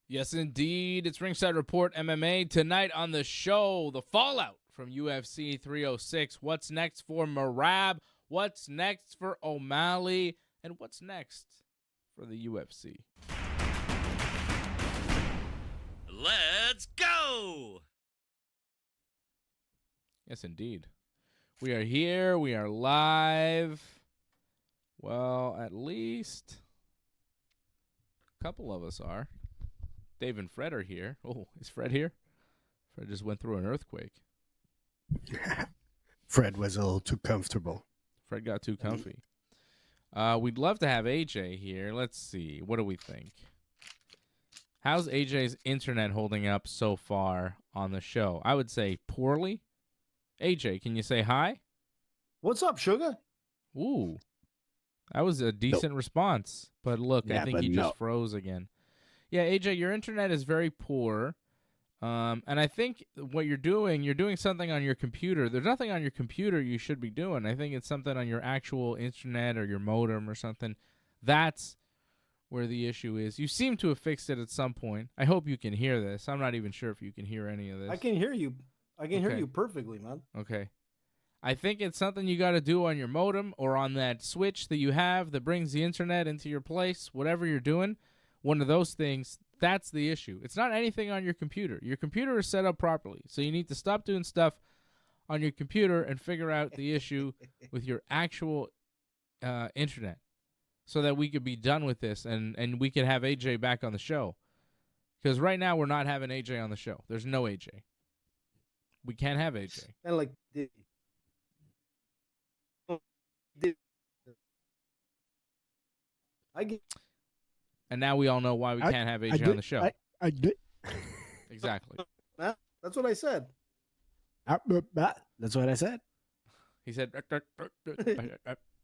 Yes, indeed. It's Ringside Report MMA. Tonight on the show, the fallout from UFC 306. What's next for Merab? What's next for O'Malley? And what's next for the UFC? Let's go! Yes, indeed. We are here. We are live. Well, at least a couple of us are. Dave and Fred are here. Oh, is Fred here? Fred just went through an earthquake. Fred was a little too comfortable. Fred got too comfy. We'd love to have AJ here. Let's see. What do we think? How's AJ's internet holding up so far on the show? I would say poorly. AJ, can you say hi? What's up, sugar? Ooh. That was a decent response. But look, Yeah, I think he just froze again. Yeah, AJ, your internet is very poor. And I think what you're doing something on your computer. There's nothing on your computer you should be doing. I think it's something on your actual internet or your modem or something. That's where the issue is. You seem to have fixed it at some point. I hope you can hear this. I'm not even sure if you can hear any of this. I can hear you. I can hear you perfectly, man. Okay. I think it's something you got to do on your modem or on that switch that you have that brings the internet into your place, whatever you're doing. One of those things, that's the issue. It's not anything on your computer. Your computer is set up properly, so you need to stop doing stuff on your computer and figure out the issue with your actual internet so that we could be done with this and we can have AJ back on the show. Because right now we're not having AJ on the show. There's no AJ. We can't have AJ. And like, I get. And now we all know why we can't have AJ on the show. I did. Exactly. That's what I said. That's what I said. He said,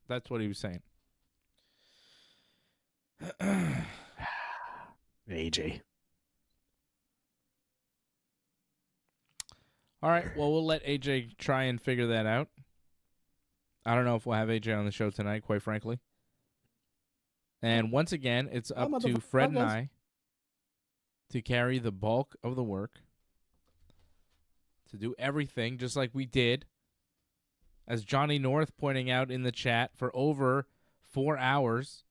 that's what he was saying. AJ. All right. Well, we'll let AJ try and figure that out. I don't know if we'll have AJ on the show tonight, quite frankly. And once again, it's up to Fred and I to carry the bulk of the work, to do everything just like we did, as Johnny North pointing out in the chat, for over 4 hours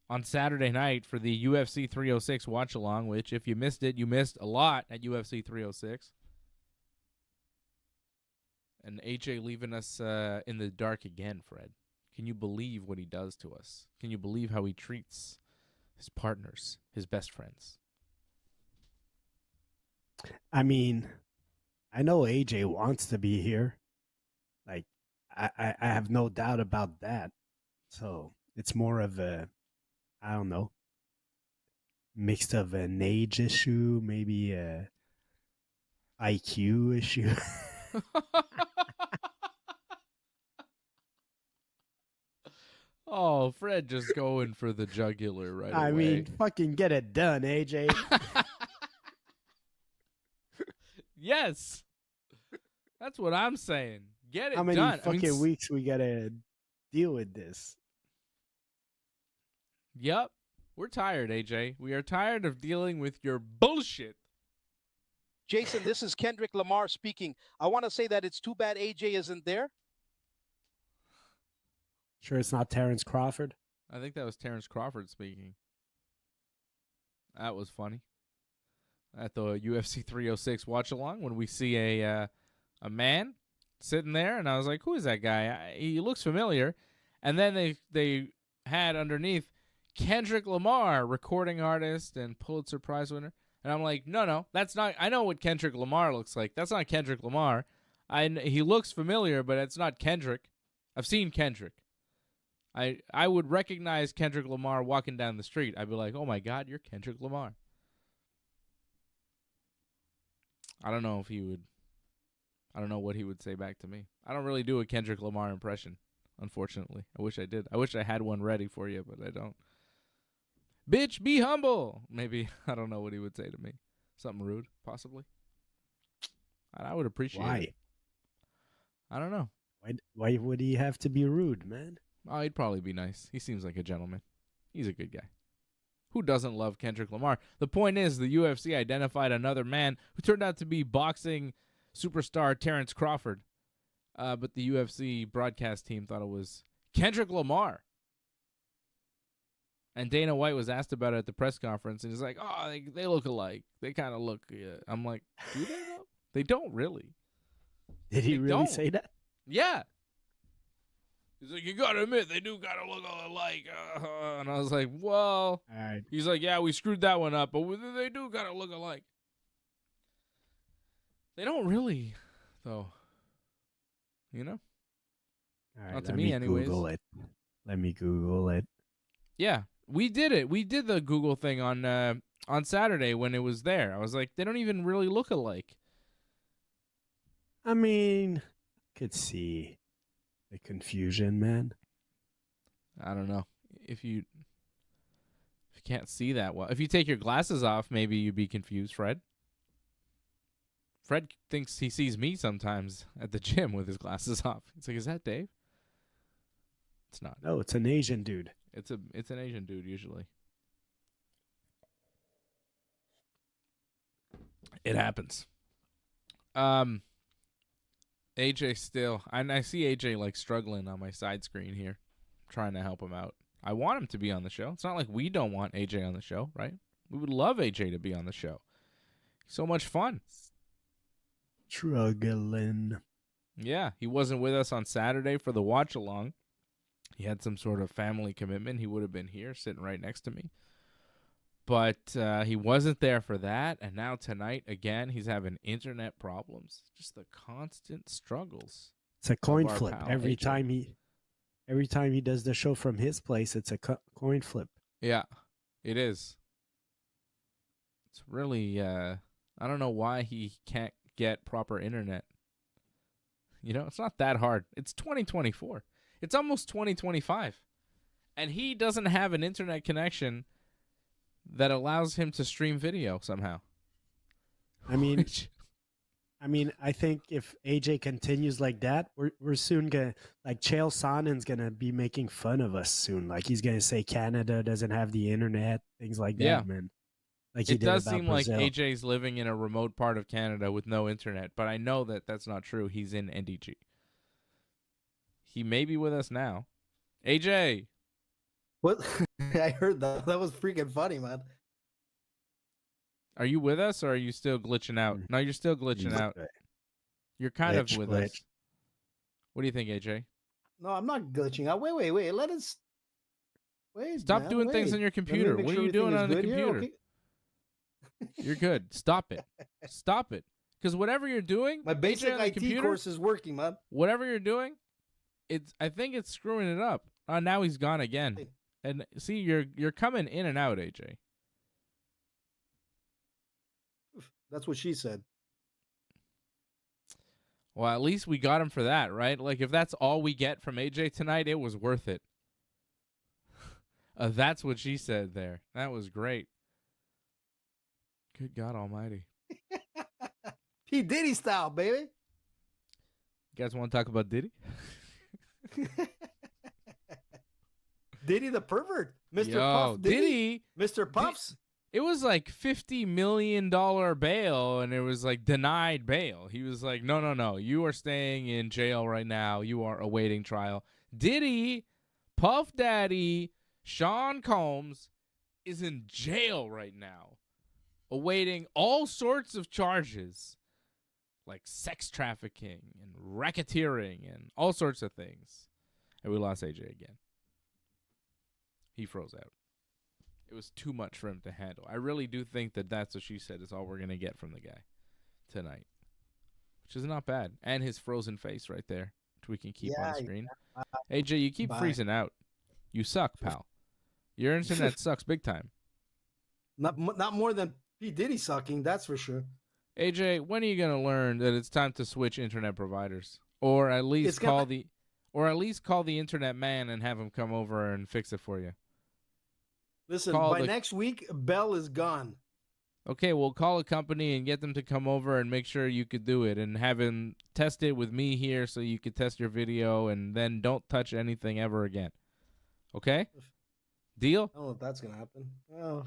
on Saturday night for the UFC 306 watch-along, which if you missed it, you missed a lot at UFC 306. And AJ leaving us in the dark again, Fred. Can you believe what he does to us? Can you believe how he treats his partners, his best friends? I mean, I know AJ wants to be here. Like, I have no doubt about that. So it's more of a, I don't know, mixed of an age issue, maybe a IQ issue. Oh, Fred just going for the jugular right away. I mean, fucking get it done, AJ. Yes. That's what I'm saying. Get it How many done. fucking weeks we gotta deal with this? Yep. We're tired, AJ. We are tired of dealing with your bullshit. Jason, this is Kendrick Lamar speaking. I want to say that it's too bad AJ isn't there. Sure it's not Terrence Crawford? I think that was Terrence Crawford speaking. That was funny. At the UFC 306 watch-along when we see a man sitting there, and I was like, who is that guy? He looks familiar. And then they had underneath Kendrick Lamar, recording artist and Pulitzer Prize winner. And I'm like, no, that's not. I know what Kendrick Lamar looks like. That's not Kendrick Lamar. He looks familiar, but it's not Kendrick. I've seen Kendrick. I would recognize Kendrick Lamar walking down the street. I'd be like, oh my God, you're Kendrick Lamar. I don't know if he would. I don't know what he would say back to me. I don't really do a Kendrick Lamar impression, unfortunately. I wish I did. I wish I had one ready for you, but I don't. Bitch, be humble. Maybe. I don't know what he would say to me. Something rude, possibly. I would appreciate it. I don't know. Why would he have to be rude, man? Oh, he'd probably be nice. He seems like a gentleman. He's a good guy. Who doesn't love Kendrick Lamar? The point is, the UFC identified another man who turned out to be boxing superstar Terrence Crawford. But the UFC broadcast team thought it was Kendrick Lamar. And Dana White was asked about it at the press conference, and he's like, oh, they look alike. They kind of look... I'm like, do they though? They don't really. Did he really say that? Yeah. He's like, you got to admit, they do kind of look alike. And I was like, well... All right. He's like, yeah, we screwed that one up, but they do kind of look alike. They don't really, though. You know? All right, Not to me, anyways. Let me Google it. Yeah, we did it. We did the Google thing on Saturday when it was there. I was like, they don't even really look alike. I mean, could see the confusion, man. I don't know. If you can't see that well. If you take your glasses off, maybe you'd be confused, Fred. Fred thinks he sees me sometimes at the gym with his glasses off. It's like, is that Dave? It's not. No, it's an Asian dude. It's an Asian dude usually. It happens. AJ still, and I see AJ like struggling on my side screen here, trying to help him out. I want him to be on the show. It's not like we don't want AJ on the show, right? We would love AJ to be on the show. So much fun. Struggling. Yeah, he wasn't with us on Saturday for the watch along. He had some sort of family commitment. He would have been here sitting right next to me. But he wasn't there for that. And now tonight, again, he's having internet problems. Just the constant struggles. It's a coin flip. Every time he does the show from his place, it's a coin flip. Yeah, it is. It's really, I don't know why he can't get proper internet. You know, it's not that hard. It's 2024. It's almost 2025. And he doesn't have an internet connection that allows him to stream video somehow. I mean, I think if AJ continues like that, we're soon gonna, like, Chael Sonnen's gonna be making fun of us soon. Like, he's gonna say Canada doesn't have the internet, things like that, yeah. man. Like, it does seem Brazil. Like AJ's living in a remote part of Canada with no internet, but I know that that's not true. He's in NDG. He may be with us now. AJ, What? I heard that. That was freaking funny, man. Are you with us or are you still glitching out? No, you're still glitching out. You're kind of with us. What do you think, AJ? No, I'm not glitching out. Wait. Let us. Wait. Stop man, doing things wait. on your Let me computer. make What sure are you doing everything is on the good here, computer? okay? You're good. Stop it. Stop it. Because whatever you're doing, My basic AJ, on the IT computer, course is working, man. whatever you're doing, I think it's screwing it up. Now he's gone again. And see, you're coming in and out, AJ. That's what she said. Well, at least we got him for that, right? Like, if that's all we get from AJ tonight, it was worth it. That's what she said there. That was great. Good God Almighty. P. Diddy style, baby. You guys want to talk about Diddy? Diddy the pervert. Mr. Yo, Puff. Diddy. Mr. Puffs. It was like $50 million bail, and it was like denied bail. He was like, no. You are staying in jail right now. You are awaiting trial. Diddy, Puff Daddy, Sean Combs is in jail right now, awaiting all sorts of charges, like sex trafficking and racketeering and all sorts of things. And we lost AJ again. He froze out. It was too much for him to handle. I really do think that that's what she said is all we're going to get from the guy tonight, which is not bad. And his frozen face right there, which we can keep on the screen. AJ, you keep freezing out. You suck, pal. Your internet sucks big time. Not more than P. Diddy sucking, that's for sure. AJ, when are you going to learn that it's time to switch internet providers? Or at least call the internet man and have him come over and fix it for you? Listen, by next week, Bell is gone. Okay, we'll call a company and get them to come over and make sure you could do it and have him test it with me here so you could test your video and then don't touch anything ever again. Okay? Deal? I don't know if that's going to happen. Oh,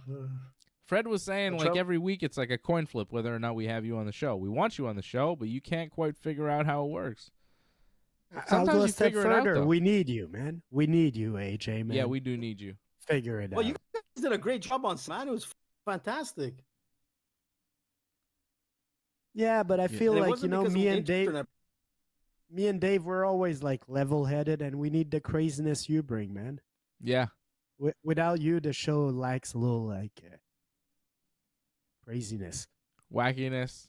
Fred was saying like every week it's like a coin flip whether or not we have you on the show. We want you on the show, but you can't quite figure out how it works. Sometimes I'll go a step further. We need you, man. We need you, AJ, man. Yeah, we do need you. Figure it out. Well, you guys did a great job on Sman. It was fantastic. Yeah, but I feel like, me and Dave, we're always like level-headed, and we need the craziness you bring, man. Yeah. Without you, the show lacks a little like craziness, wackiness,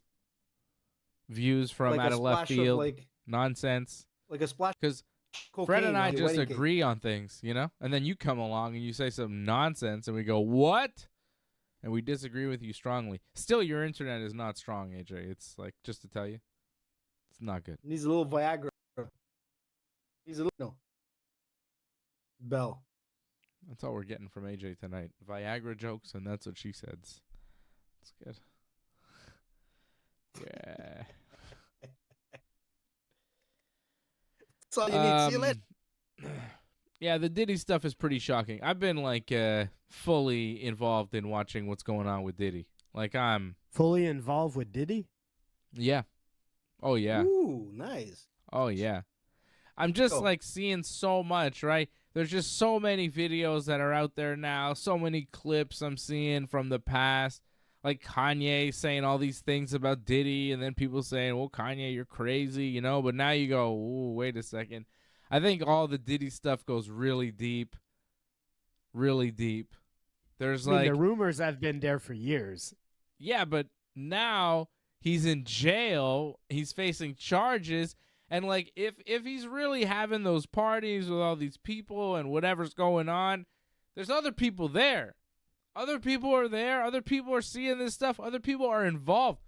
views from like out of left field, nonsense. Like a splash. Because Fred and I just agree on things, and then you come along and you say some nonsense, and we go, what? And we disagree with you strongly. Still, your internet is not strong, AJ. It's like, just to tell you, it's not good. Needs a little Viagra. Needs a little Bell. That's all we're getting from AJ tonight. Viagra jokes, and that's what she said. It's good. Yeah. That's all you need. See you later. Yeah, the Diddy stuff is pretty shocking. I've been like fully involved in watching what's going on with Diddy. Like I'm fully involved with Diddy? Yeah. Oh yeah. Ooh, nice. Oh yeah. I'm just like seeing so much, right? There's just so many videos that are out there now, so many clips I'm seeing from the past. Like Kanye saying all these things about Diddy, and then people saying, well, Kanye, you're crazy, but now you go, ooh, wait a second. I think all the Diddy stuff goes really deep. Really deep. There's the rumors have been there for years. Yeah, but now he's in jail. He's facing charges. And like if he's really having those parties with all these people and whatever's going on, there's other people there. Other people are there. Other people are seeing this stuff. Other people are involved.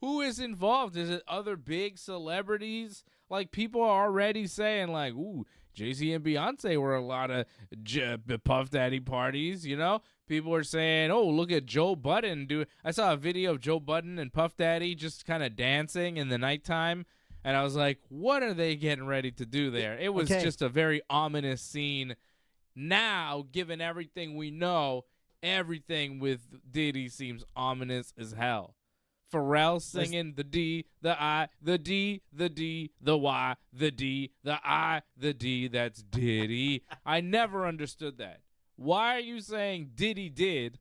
Who is involved? Is it other big celebrities? Like, people are already saying, like, ooh, Jay-Z and Beyonce were a lot of Puff Daddy parties, People are saying, oh, look at Joe Budden. I saw a video of Joe Budden and Puff Daddy just kind of dancing in the nighttime, and I was like, what are they getting ready to do there? It was just a very ominous scene. Now, given everything we know, everything with Diddy seems ominous as hell. Pharrell singing the D, the I, the D, the D, the Y, the D, the I, the D. That's Diddy. I never understood that. why are you saying Diddy did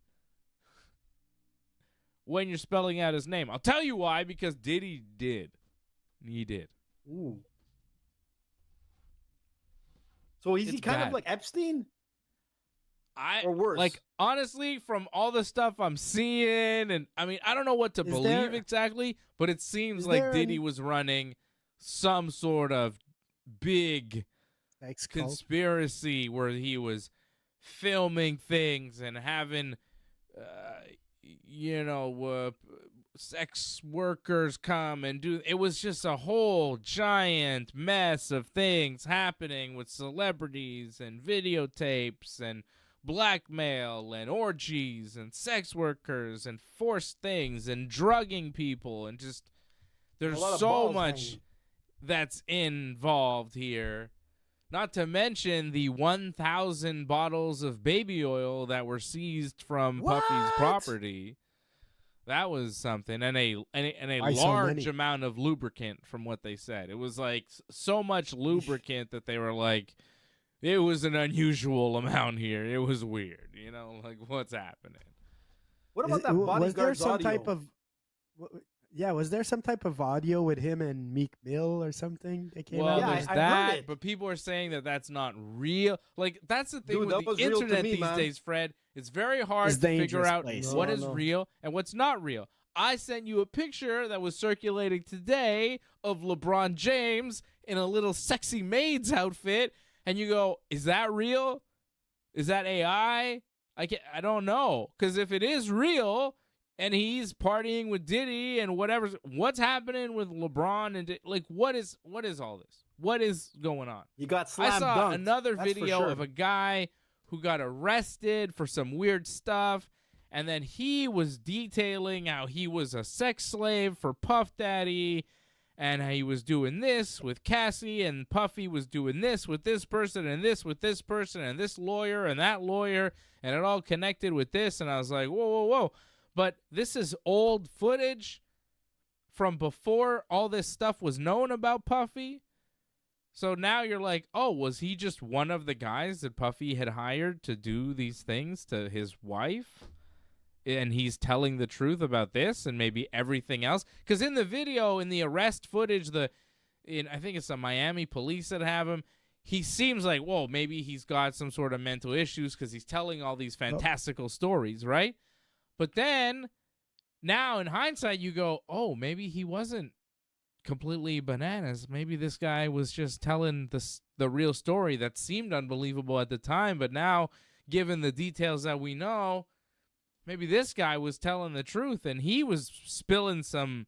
when you're spelling out his name? I'll tell you why, because Diddy did. He did. Ooh. So is he It's kind bad. of like Epstein? Or worse? Like, honestly, from all the stuff I'm seeing, and I mean, I don't know what to believe exactly, but it seems like Diddy was running some sort of big conspiracy where he was filming things and having, sex workers come and do. It was just a whole giant mess of things happening with celebrities and videotapes and blackmail and orgies and sex workers and forced things and drugging people, and just there's so much that's involved here. Not to mention the 1,000 bottles of baby oil that were seized from Puffy's property. That was something, and a large amount of lubricant, from what they said. It was like so much lubricant that they were like, it was an unusual amount here. It was weird, like what's happening. What about that bodyguard's audio? Was there some type of audio with him and Meek Mill or something that came out? There's that, but people are saying that that's not real. Like, that's the thing with the internet these days, Fred. It's very hard to figure out what is real and what's not real. I sent you a picture that was circulating today of LeBron James in a little sexy maid's outfit, and you go, is that real? Is that AI? I don't know, because if it is real and he's partying with Diddy and what's happening with LeBron and what is all this? What is going on? You got slam I saw dunked. another video of a guy who got arrested for some weird stuff, and then he was detailing how he was a sex slave for Puff Daddy, and how he was doing this with Cassie, and Puffy was doing this with this person, and this with this person, and this lawyer and that lawyer, and it all connected with this. And I was like, whoa, whoa, whoa. But this is old footage from before all this stuff was known about Puffy. So now you're like, oh, was he just one of the guys that Puffy had hired to do these things to his wife? And he's telling the truth about this and maybe everything else? Because in the video, in the arrest footage, I think it's the Miami police that have him, he seems like, whoa, maybe he's got some sort of mental issues because he's telling all these fantastical stories, right? But then, now in hindsight, you go, oh, maybe he wasn't completely bananas. Maybe this guy was just telling the real story that seemed unbelievable at the time, but now, given the details that we know, maybe this guy was telling the truth, and he was spilling some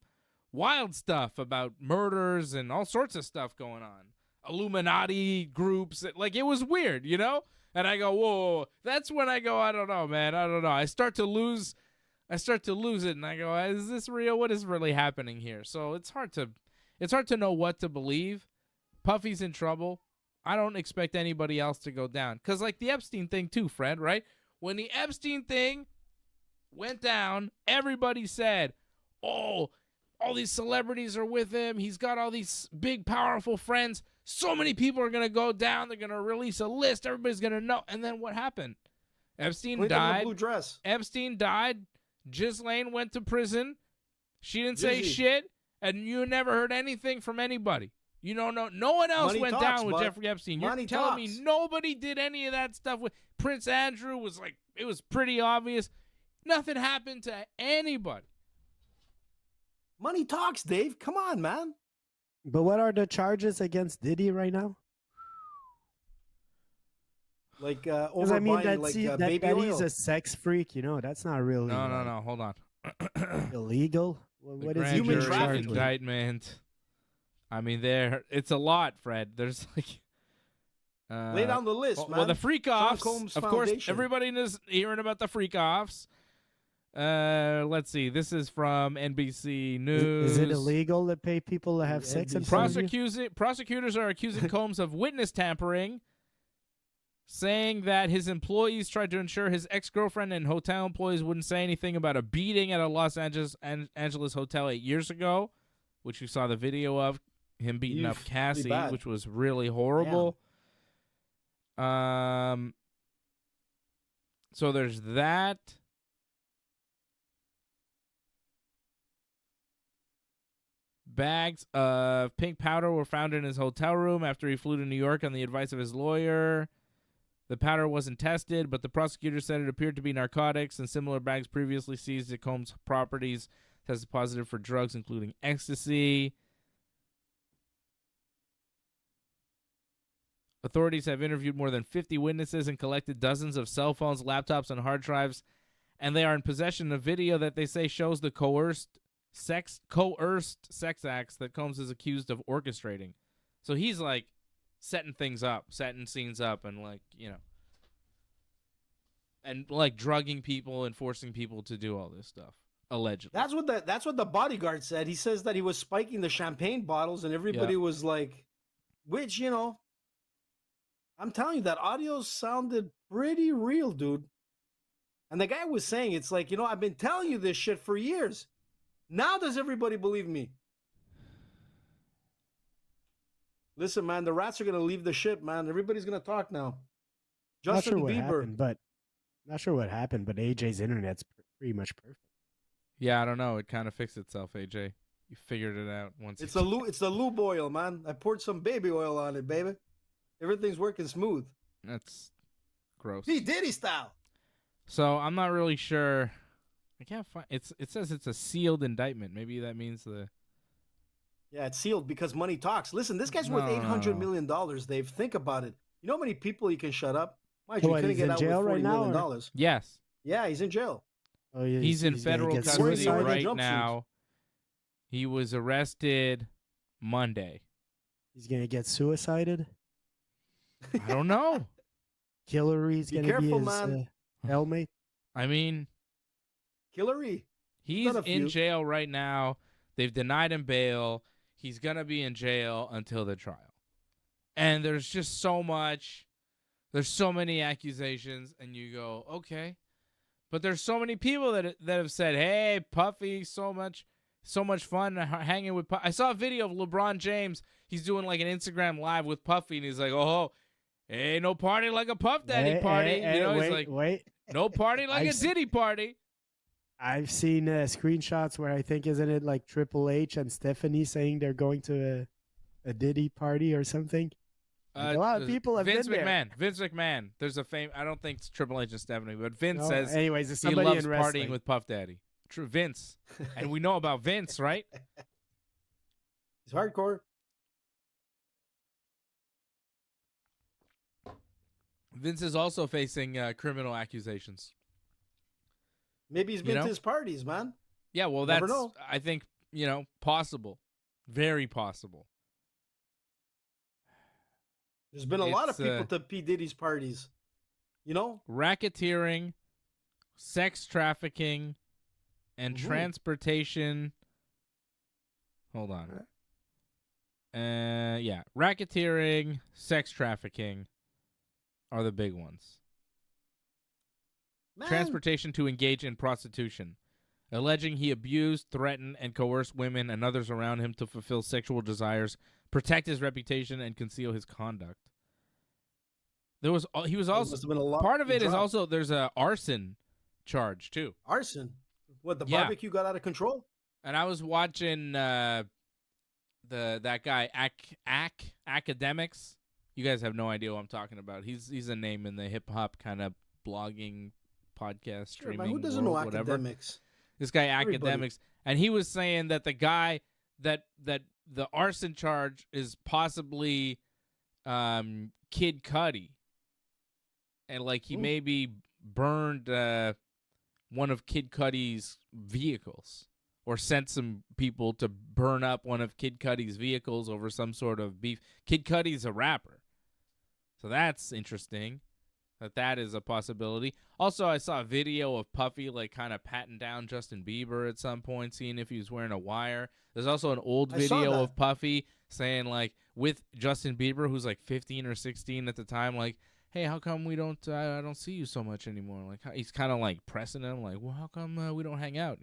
wild stuff about murders and all sorts of stuff going on. Illuminati groups. It was weird, And I go, whoa. That's when I go, I don't know, man. I don't know. I start to lose it, and I go, is this real? What is really happening here? So it's hard to know what to believe. Puffy's in trouble. I don't expect anybody else to go down. Because the Epstein thing too, Fred, right? When the Epstein thing went down, everybody said, oh, all these celebrities are with him. He's got all these big, powerful friends. So many people are going to go down. They're going to release a list. Everybody's going to know. And then what happened? Epstein died. Blue dress. Epstein died. Ghislaine went to prison. She didn't say shit. And you never heard anything from anybody. No one else went down with Jeffrey Epstein. You're telling me nobody did any of that stuff with Prince Andrew? It was pretty obvious. Nothing happened to anybody. Money talks, Dave. Come on, man. But what are the charges against Diddy right now? Over baby oil. He's a sex freak, that's not really. No. Hold on. Illegal. What is human he trafficking? Indictment? I mean, it's a lot, Fred. There's lay down the list, man. Well, the freak offs. Of course, Foundation. everybody is hearing about the freak offs. Let's see. This is from NBC News. Is it illegal to pay people to have sex in front of you? Prosecutors are accusing Combs of witness tampering, saying that his employees tried to ensure his ex-girlfriend and hotel employees wouldn't say anything about a beating at a Los Angeles hotel 8 years ago, which you saw the video of him beating up Cassie, which was really horrible. So there's that. Bags of pink powder were found in his hotel room after he flew to New York on the advice of his lawyer. The powder wasn't tested, but the prosecutor said it appeared to be narcotics, and similar bags previously seized at Combs' properties tested positive for drugs, including ecstasy. Authorities have interviewed more than 50 witnesses and collected dozens of cell phones, laptops, and hard drives, and they are in possession of video that they say shows the coerced sex acts that Combs is accused of orchestrating. So he's like setting things up, setting scenes up, and and like drugging people and forcing people to do all this stuff, allegedly. That's what the bodyguard said. He says that he was spiking the champagne bottles, and everybody was like, which I'm telling you, that audio sounded pretty real, dude. And the guy was saying, it's like, I've been telling you this shit for years. Now does everybody believe me? Listen, man, the rats are going to leave the ship, man. Everybody's going to talk now. Justin Bieber. Not sure what happened, but AJ's internet's pretty much perfect. Yeah, I don't know. It kind of fixed itself, AJ. You figured it out once. It's the lube oil, man. I poured some baby oil on it, baby. Everything's working smooth. That's gross. P. Diddy style. So I'm not really sure. I can't find. It says it's a sealed indictment. Maybe that means Yeah, it's sealed because money talks. Listen, this guy's worth $800 million, Dave. Think about it. You know how many people he can shut up? Mind you, he couldn't get out with $40 million. Yes. Yeah, he's in jail. Oh, yeah, he's in federal custody right now. He was arrested Monday. He's going to get suicided? I don't know. Hillary's going to be his helmet? I mean, Hillary. He's in jail right now. They've denied him bail. He's going to be in jail until the trial. And there's just so much. There's so many accusations, and you go, okay. But there's so many people that have said, hey, Puffy, so much fun hanging with Puffy. I saw a video of LeBron James. He's doing like an Instagram live with Puffy, and he's like, oh, hey, no party like a Puff Daddy party. He's like, no party like a Diddy party. I've seen screenshots where I think, isn't it like Triple H and Stephanie saying they're going to a Diddy party or something? A lot of people have been there. Vince McMahon. There's a I don't think it's Triple H and Stephanie, but Vince says anyways, he loves partying with Puff Daddy. True, Vince. And we know about Vince, right? He's hardcore. Vince is also facing criminal accusations. Maybe he's been to his parties, man. Yeah, well, that's, I think, possible. Very possible. There's been a lot of people to P. Diddy's parties. Racketeering, sex trafficking, and transportation. Hold on. Yeah. Racketeering, sex trafficking are the big ones. Man. Transportation to engage in prostitution. Alleging he abused, threatened, and coerced women and others around him to fulfill sexual desires, protect his reputation, and conceal his conduct. He was also part of it is also there's a arson charge too. Arson? What, the barbecue got out of control? And I was watching that guy Academics. You guys have no idea what I'm talking about. He's a name in the hip hop kind of blogging podcast streaming. Man, who doesn't know whatever. Academics? This guy Academics, and he was saying that the guy that the arson charge is possibly Kid Cudi, and like he maybe burned one of Kid Cudi's vehicles, or sent some people to burn up one of Kid Cudi's vehicles over some sort of beef. Kid Cudi's a rapper, so that's interesting. That is a possibility. Also, I saw a video of Puffy like kind of patting down Justin Bieber at some point, seeing if he was wearing a wire. There's also an old video of Puffy saying like with Justin Bieber, who's like 15 or 16 at the time, like, "Hey, how come we don't? I don't see you so much anymore." Like he's kind of like pressing him, like, "Well, how come we don't hang out?"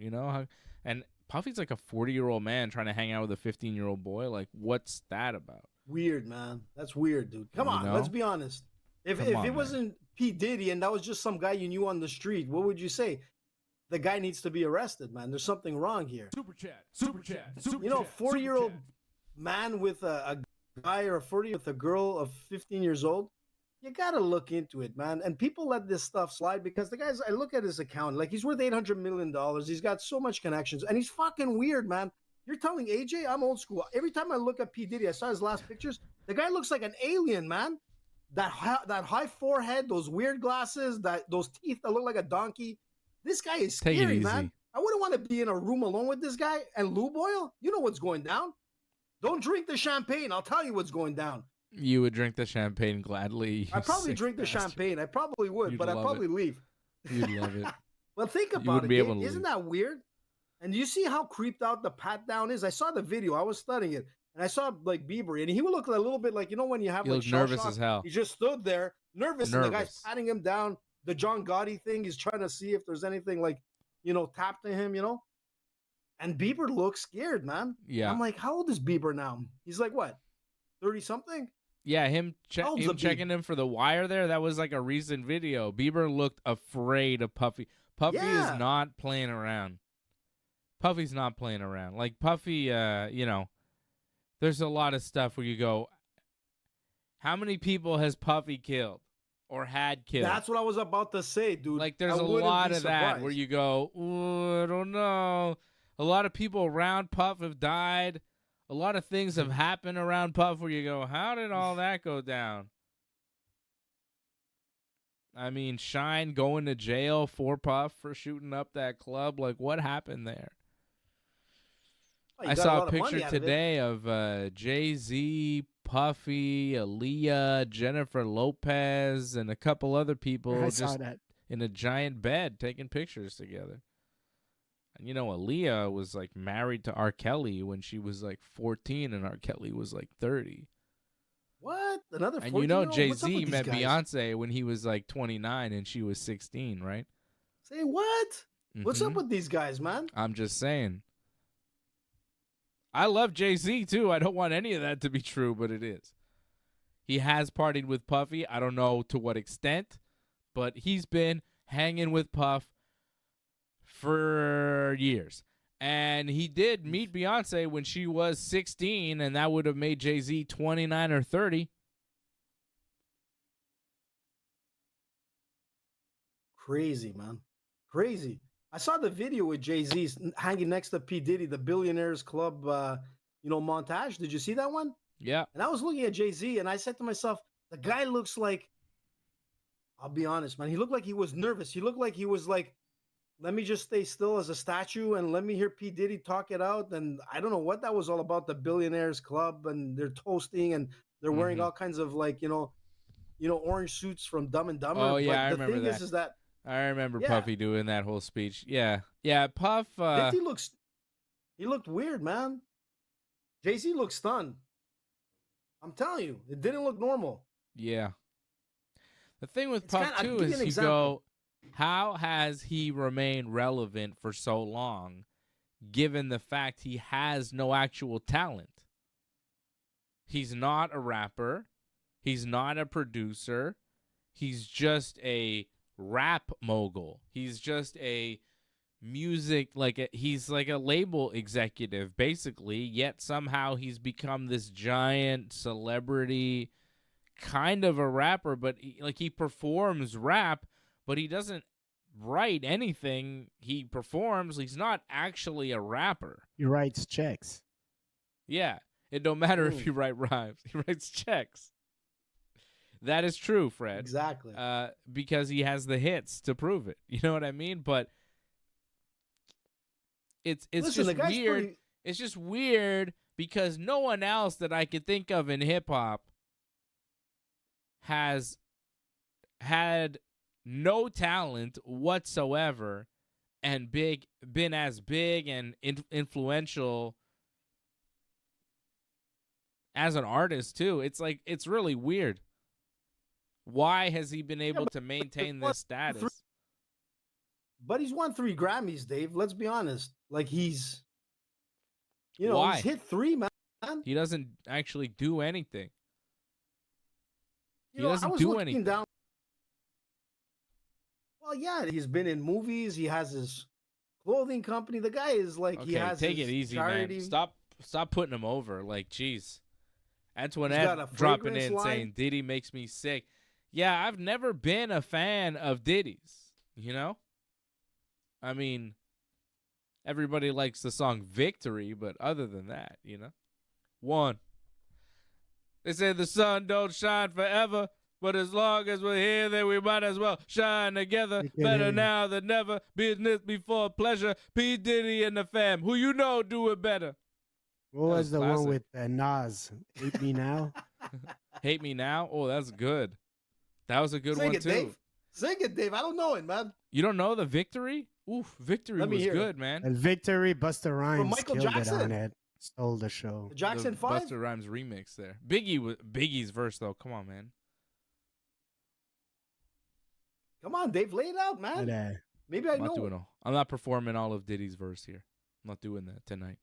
And Puffy's like a 40-year-old man trying to hang out with a 15-year-old boy. Like, what's that about? Weird, man. That's weird, dude. Come on, let's be honest. If Come if on, it man. wasn't P. Diddy and that was just some guy you knew on the street, what would you say? The guy needs to be arrested, man. There's something wrong here. Super chat. Super chat. Super You know, chat. 40-year-old man with a guy or a 40 with a girl of 15 years old, you got to look into it, man. And people let this stuff slide because the guy's, I look at his account, like he's worth $800 million. He's got so much connections and he's fucking weird, man. You're telling AJ, I'm old school. Every time I look at P. Diddy, I saw his last pictures. The guy looks like an alien, man. That high forehead, those weird glasses, those teeth that look like a donkey. This guy is Take it scary, easy. man. I wouldn't want to be in a room alone with this guy and lube oil. You know what's going down. Don't drink the champagne. I'll tell you what's going down. You would drink the champagne gladly. I probably drink the champagne. I probably would, but I'd probably leave. You'd love it. But think about wouldn't it. be able to Isn't leave. that weird? And you see how creeped out the pat down is? I saw the video. I was studying it. And I saw like Bieber, and he would look a little bit like, you know, when you have He like looked shell nervous shock? as hell. He just stood there, nervous, and the guy's Nervous. patting him down. The John Gotti thing, he's trying to see if there's anything like, you know, tapped to him, you know? And Bieber looks scared, man. Yeah. I'm like, how old is Bieber now? He's like, what, 30-something? Yeah, him How old's the checking him for the wire there, that was like a recent video. Bieber looked afraid of Puffy. Puffy Yeah. is not playing around. Puffy's not playing around. Like Puffy, you know, there's a lot of stuff where you go, how many people has Puffy killed or had killed? That's what I was about to say, dude. Like there's I a wouldn't lot be of that where surprised. you go, ooh, I don't know. A lot of people around Puff have died. A lot of things have happened around Puff where you go, how did all that go down? I mean, Shine going to jail for Puff for shooting up that club. Like, what happened there? Oh, you I got saw lot a of money picture out of it. today of Jay-Z, Puffy, Aaliyah, Jennifer Lopez, and a couple other people I saw just that. in a giant bed taking pictures together. And you know, Aaliyah was like married to R. Kelly when she was like 14 and R. Kelly was like 30. What? Another 14-year-old? And you know, What's up with Jay-Z these met guys? Beyonce when he was like 29 and she was 16, right? Say what? What's up Mhm. with these guys, man? I'm just saying. I love Jay-Z too. I don't want any of that to be true, but it is. He has partied with Puffy. I don't know to what extent, but he's been hanging with Puff for years. And he did meet Beyonce when she was 16, and that would have made Jay-Z 29 or 30. Crazy, man. Crazy. I saw the video with Jay-Z hanging next to P. Diddy, the Billionaires Club, montage. Did you see that one? Yeah. And I was looking at Jay-Z, and I said to myself, the guy looks like, I'll be honest, man, he looked like he was nervous. He looked like he was like, let me just stay still as a statue and let me hear P. Diddy talk it out. And I don't know what that was all about, the Billionaires Club, and they're toasting, and they're wearing Mhm. all kinds of like, orange suits from Dumb and Dumber. Oh, yeah, I but the remember thing that. is that I remember Yeah. Puffy doing that whole speech. Yeah. Yeah, Puff. Diddy he looked weird, man. Jay-Z looked stunned. I'm telling you, it didn't look normal. Yeah. The thing with It's Puff, I'll too, give you is an you example. go, how has he remained relevant for so long, given the fact he has no actual talent? He's not a rapper. He's not a producer. He's just a rap mogul. He's just a music, he's like a label executive, basically, yet somehow he's become this giant celebrity, kind of a rapper, but he performs rap, but he doesn't write anything he performs. He's not actually a rapper. He writes checks. Yeah, it don't matter if you write rhymes. He writes checks. That is true, Fred. Exactly. Because he has the hits to prove it. You know what I mean? But it's Listen, the just guy's weird. pretty- It's just weird because no one else that I could think of in hip hop has had no talent whatsoever and been as big and influential as an artist too. It's like, it's really weird. Why has he been able to maintain this status? But he's won 3 Grammys, Dave. Let's be honest. Like he's Why? he's hit 3, man. He doesn't actually do anything. He doesn't do anything. Well, yeah, he's been in movies. He has his clothing company. The guy is like, he Okay, has take his it easy, charity. man. Stop putting him over. Like, jeez. got a Antoinette dropping fragrance in line. saying Diddy makes me sick. Yeah, I've never been a fan of Diddy's, you know? I mean, everybody likes the song Victory, but other than that, you know? One. They say the sun don't shine forever, but as long as we're here, then we might as well shine together. Better now than never. Business before pleasure. P. Diddy and the fam. Who you know do it better. What That was was the classic. one with Nas? Hate Me Now? Hate Me Now? Oh, that's good. That was a good one, too. Dave. Sing it, Dave. I don't know it, man. You don't know the Victory? Oof, Victory Let me was hear it. good, man. And Victory, Busta Rhymes Michael killed Jackson. it on it. Stole the show. The Jackson The 5? Busta Rhymes remix there. Biggie's verse, though. Come on, man. Come on, Dave. Lay it out, man. But, Maybe I I'm know not doing it. all. I'm not performing all of Diddy's verse here. I'm not doing that tonight.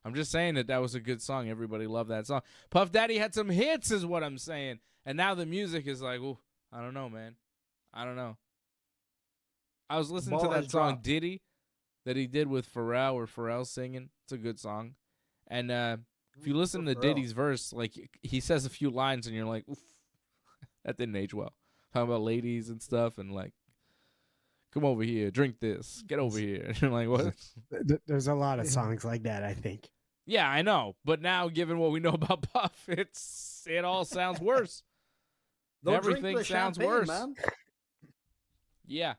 I'm just saying that was a good song. Everybody loved that song. Puff Daddy had some hits, is what I'm saying. And now the music is like, ooh, I don't know, man. I don't know. I was listening to ball that has song dropped. Diddy that he did with Pharrell, where Pharrell's singing. It's a good song. And if you listen to Pharrell. Diddy's verse, like he says a few lines, and you're like, oof, that didn't age well. Talking about ladies and stuff, and like, come over here, drink this, get over here. And you're like, what? there's a lot of songs like that, I think. Yeah, I know. But now, given what we know about Puff, it all sounds worse. Don't drink Everything the sounds champagne, worse. man. Yeah.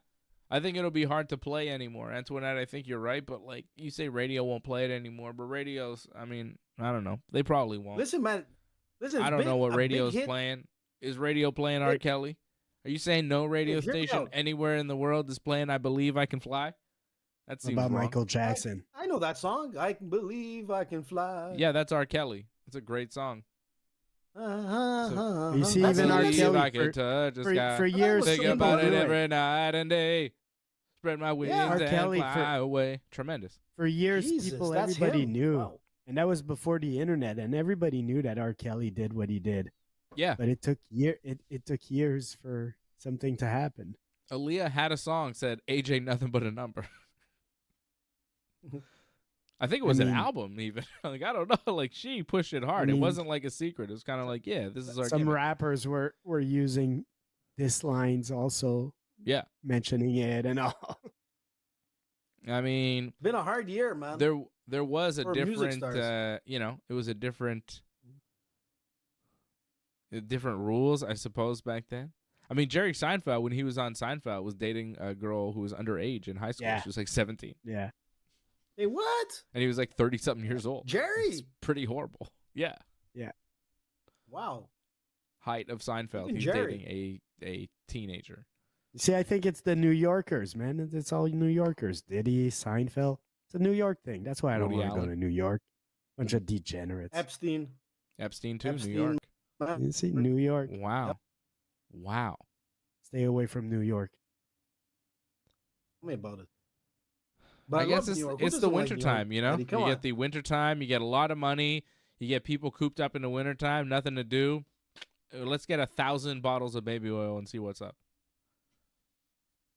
I think it'll be hard to play anymore. Antoinette, I think you're right, but like you say radio won't play it anymore, but radios, I mean, I don't know. They probably won't. Listen, man. Listen, I don't know what radio's hit. playing. Is radio playing R. Hey. Kelly? Are you saying no radio Hey, hear me station out. anywhere in the world is playing I Believe I Can Fly? That What seems about wrong. Michael Jackson? I know that song. I can believe I can fly. Yeah, that's R. Kelly. It's a great song. You see, That's even R. easy. Believe Kelly I can touch the sky. for years, Think singing about it knew every night and day. Spread my wings Yeah. R. and Kelly fly away. Tremendous. For years, Jesus, people, that's everybody him. knew. Wow. And that was before the internet, and everybody knew that R. Kelly did what he did. Yeah. But it took it took years for something to happen. Aaliyah had a song said AJ nothing but a number. I think it was an mean- album even. Like I don't know. Like she pushed it hard. I It mean- wasn't like a secret. It was kind of like, yeah, this is our Some gimmick. rappers were using diss lines also. Yeah. Mentioning it and all. I mean, Been a hard year, man. there was a For music different stars. it was a different rules, I suppose, back then. I mean, Jerry Seinfeld, when he was on Seinfeld, was dating a girl who was underage in high school. Yeah. She was like 17. Yeah. Hey, what? And he was like 30-something years old. Jerry. It's pretty horrible. Yeah. Wow. Height of Seinfeld. Even He's Jerry. dating a teenager. See, I think it's the New Yorkers, man. It's all New Yorkers. Diddy, Seinfeld. It's a New York thing. That's why I don't Woody want to go Allen. to New York. Bunch of degenerates. Epstein. Epstein, too, Epstein. New York. Man. You see, New York. Wow. Yep. Wow. Stay away from New York. Tell me about it. But I guess love New York. Who it's the doesn't like winter New time, York? you know? Eddie, come You on. get the winter time, you get a lot of money, you get people cooped up in the winter time, nothing to do. Let's get 1,000 bottles of baby oil and see what's up.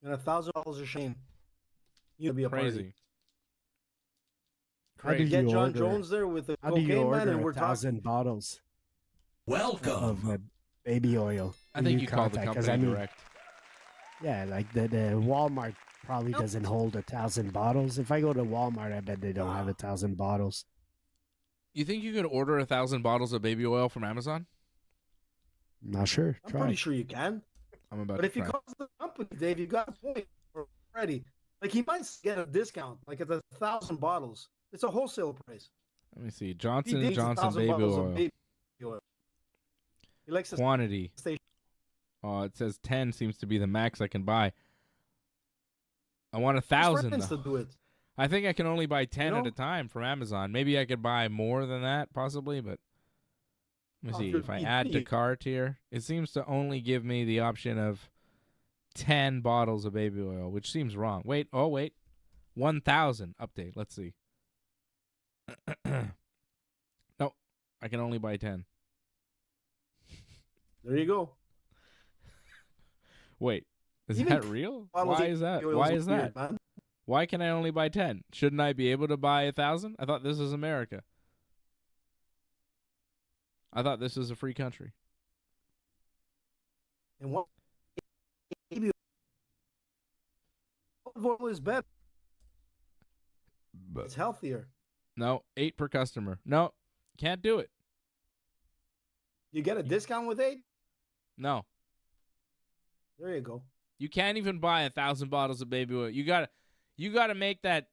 And $1,000 a shame. You'd be a Crazy. party. How do Crazy. Get you John order- Jones there with the How do you cocaine man, order and we're 1,000 bottles Welcome. of baby oil? I Who think do you call the contact? 'Cause, company I mean, direct. Yeah, like the Walmart probably doesn't hold 1,000 bottles. If I go to Walmart, I bet they don't have 1,000 bottles. You think you could order 1,000 bottles of baby oil from Amazon? I'm not sure. I'm Try. pretty sure you can. I'm about But to if you try. call the company, Dave, you got a point already. Like he might get a discount, like it's 1,000 bottles. It's a wholesale price. Let me see. He Johnson & needs Johnson 1,000 baby bottles of oil. baby oil. He likes to Quantity. stay. Oh, it says 10 seems to be the max I can buy. I want His 1,000 friends though. to do it. I think I can only buy 10 You at know? a time from Amazon. Maybe I could buy more than that, possibly, but let me Oh, see. if If I you're add to EP. cart here, it seems to only give me the option of 10 bottles of baby oil, which seems wrong. Wait. 1,000 update. Let's see. No, I can only buy 10. There you go. Wait, is Even that real? bottles Why of is that? oils Why are is weird, that? man. Why can I only buy 10? Shouldn't I be able to buy 1,000? I thought this was America. I thought this was a free country. And what baby oil is better. It's healthier. No, 8 per customer. No, can't do it. You get a discount with 8? No. There you go. You can't even buy 1,000 bottles of baby oil. You gotta make that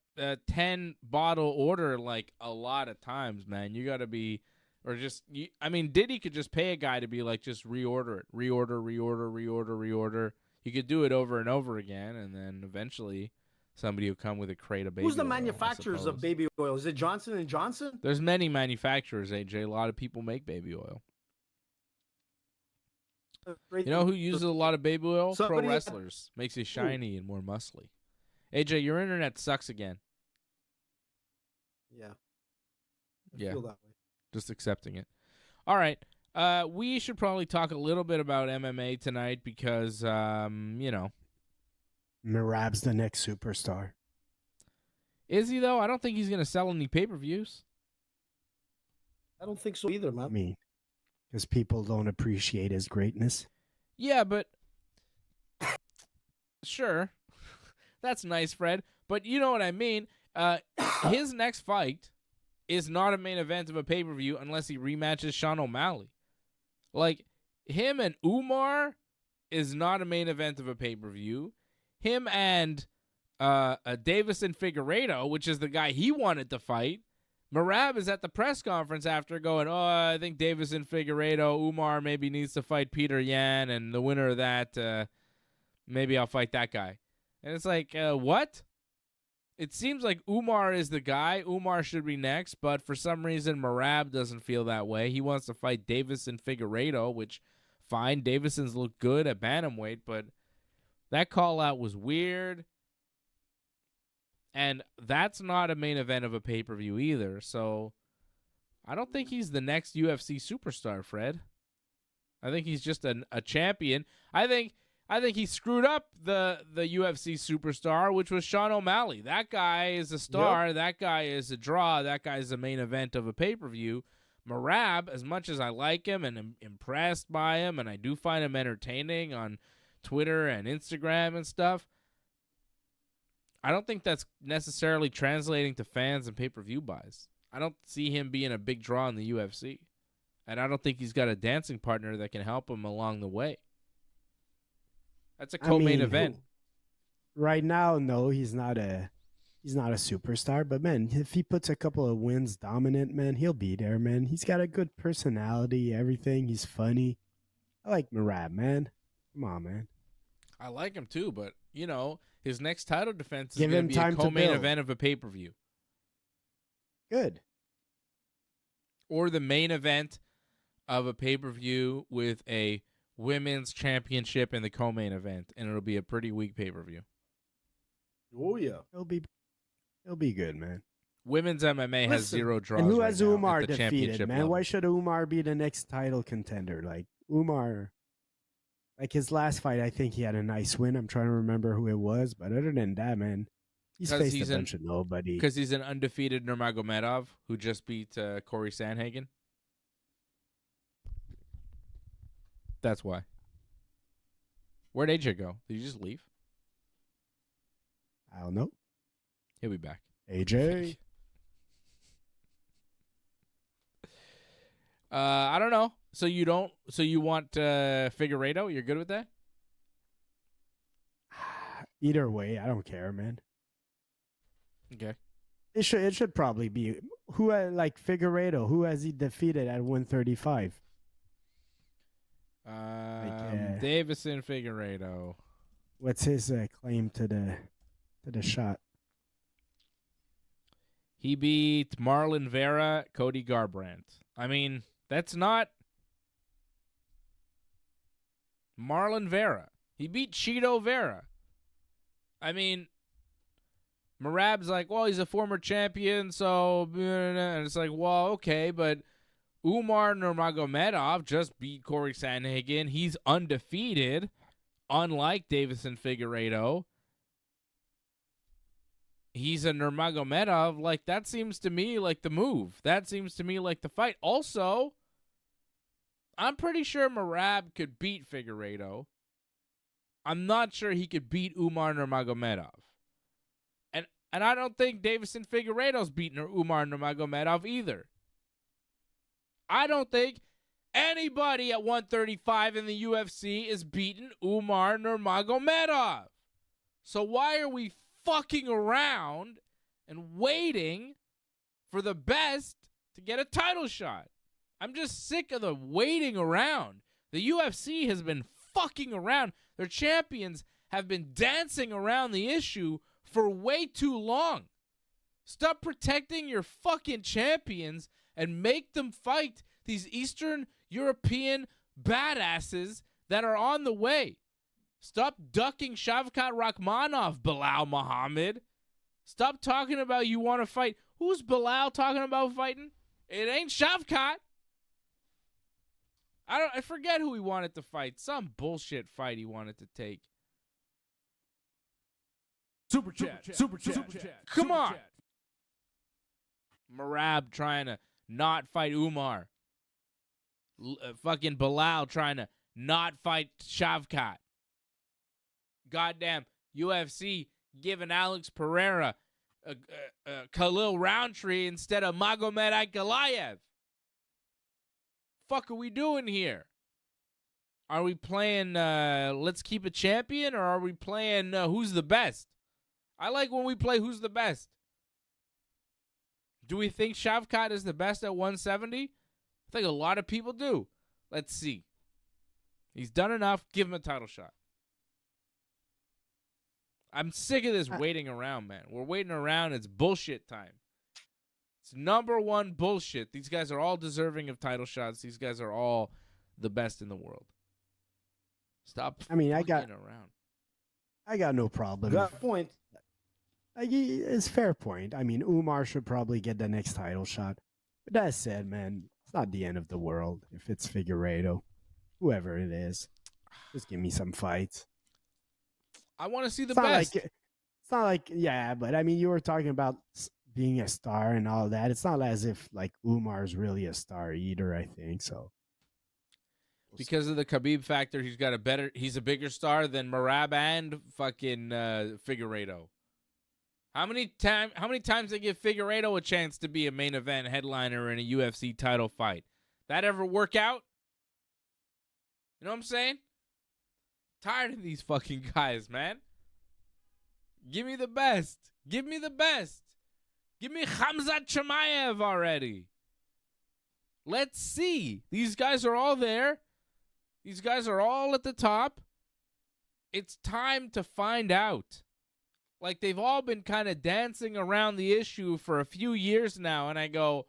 10 bottle order like a lot of times, man. You gotta be, or just. I mean, Diddy could just pay a guy to be like, just reorder it, reorder. You could do it over and over again, and then eventually somebody will come with a crate of baby oil. Who's the I manufacturers of suppose. baby oil? Is it Johnson and Johnson? There's many manufacturers, AJ. A lot of people make baby oil. You know who uses a lot of baby oil? Somebody- Pro wrestlers. Makes you shiny and more muscly. AJ, your internet sucks again. Yeah. I Yeah. feel that way. Just accepting it. All right. We should probably talk a little bit about MMA tonight because, Merab's the next superstar. Is he, though? I don't think he's going to sell any pay-per-views. I don't think so either, I man. mean, because people don't appreciate his greatness. Yeah, but sure. That's nice, Fred. But you know what I mean. His next fight is not a main event of a pay-per-view unless he rematches Sean O'Malley. Like, him and Umar is not a main event of a pay-per-view. Him and Davison Figueiredo, which is the guy he wanted to fight, Merab is at the press conference after going, I think Davison Figueiredo, Umar maybe needs to fight Peter Yan, and the winner of that, maybe I'll fight that guy. And it's like, what? It seems like Umar is the guy. Umar should be next, but for some reason, Merab doesn't feel that way. He wants to fight Davison Figueiredo, which, fine, Davison's looked good at bantamweight, but that call-out was weird. And that's not a main event of a pay-per-view either. So I don't think he's the next UFC superstar, Fred. I think he's just a champion. I think he screwed up the UFC superstar, which was Sean O'Malley. That guy is a star. Yep. That guy is a draw. That guy is the main event of a pay-per-view. Merab, as much as I like him and am impressed by him, and I do find him entertaining on Twitter and Instagram and stuff, I don't think that's necessarily translating to fans and pay-per-view buys. I don't see him being a big draw in the UFC. And I don't think he's got a dancing partner that can help him along the way. That's a co-main event. Right now, no, he's not a superstar. But, man, if he puts a couple of wins dominant, man, he'll be there, man. He's got a good personality, everything. He's funny. I like Merab, man. Come on, man. I like him too, but, you know, his next title defense is Give going him to be a time to co-main build. event of a pay-per-view. Good. Or the main event of a pay-per-view with a women's championship in the co-main event, and it'll be a pretty weak pay-per-view. Oh, yeah. He'll be good, man. Women's MMA has Listen, 0 draws. And who right has now Umar at the defeated, championship man? level. Why should Umar be the next title contender? Like, Umar, like his last fight, I think he had a nice win. I'm trying to remember who it was. But other than that, man, he's 'Cause faced he's a bunch of nobody. Because he's an undefeated Nurmagomedov who just beat Corey Sandhagen. That's why. Where'd AJ go? Did he just leave? I don't know. He'll be back. AJ. I don't know. So you don't. So you want Figueiredo? You're good with that? Either way, I don't care, man. Okay. It should probably be like Figueiredo. Who has he defeated at 135? Davison Figueiredo. What's his claim to the shot? He beat Marlon Vera, Cody Garbrandt. I mean, that's not Marlon Vera. He beat Cheeto Vera. I mean, Merab's like, well, he's a former champion, so, and it's like, well, okay, but Umar Nurmagomedov just beat Corey Sandhagen. He's undefeated. unlike Davison Figueiredo, he's a Nurmagomedov. Like, that seems to me like the move. That seems to me like the fight. Also, I'm pretty sure Merab could beat Figueiredo. I'm not sure he could beat Umar Nurmagomedov. And I don't think Davison Figueiredo's beaten Umar Nurmagomedov either. I don't think anybody at 135 in the UFC is beating Umar Nurmagomedov. So why are we fucking around and waiting for the best to get a title shot? I'm just sick of the waiting around. The UFC has been fucking around. Their champions have been dancing around the issue for way too long. Stop protecting your fucking champions and make them fight these Eastern European badasses that are on the way. Stop ducking Shavkat Rakhmonov, Bilal Muhammad. Stop talking about you want to fight. Who's Bilal talking about fighting? It ain't Shavkat. I forget who he wanted to fight. Some bullshit fight he wanted to take. Super chat. Super chat. Come on. Merab trying to not fight Umar. Fucking Bilal trying to not fight Shavkat. Goddamn UFC giving Alex Pereira Khalil Roundtree instead of Magomed Ankalaev. Fuck are we doing here? Are we playing Let's Keep a Champion, or are we playing Who's the Best? I like when we play Who's the Best. Do we think Shavkat is the best at 170? I think a lot of people do. Let's see. He's done enough. Give him a title shot. I'm sick of this waiting around, man. We're waiting around. It's bullshit time. It's number one bullshit. These guys are all deserving of title shots. These guys are all the best in the world. Stop. I mean, I got no problem. Good point. It's fair point. I mean, Umar should probably get the next title shot. But that said, man, it's not the end of the world if it's Figueiredo, whoever it is. Just give me some fights. I want to see the best. It's not like, yeah, but I mean, you were talking about being a star and all that. It's not as if like Umar's really a star either, I think. So because of the Khabib factor, he's a bigger star than Merab and fucking Figueiredo. How many times they give Figueiredo a chance to be a main event headliner in a UFC title fight? That ever work out? You know what I'm saying? Tired of these fucking guys, man. Give me the best. Give me the best. Give me Khamzat Chimaev already. Let's see. These guys are all there. These guys are all at the top. It's time to find out. Like, they've all been kind of dancing around the issue for a few years now, and I go,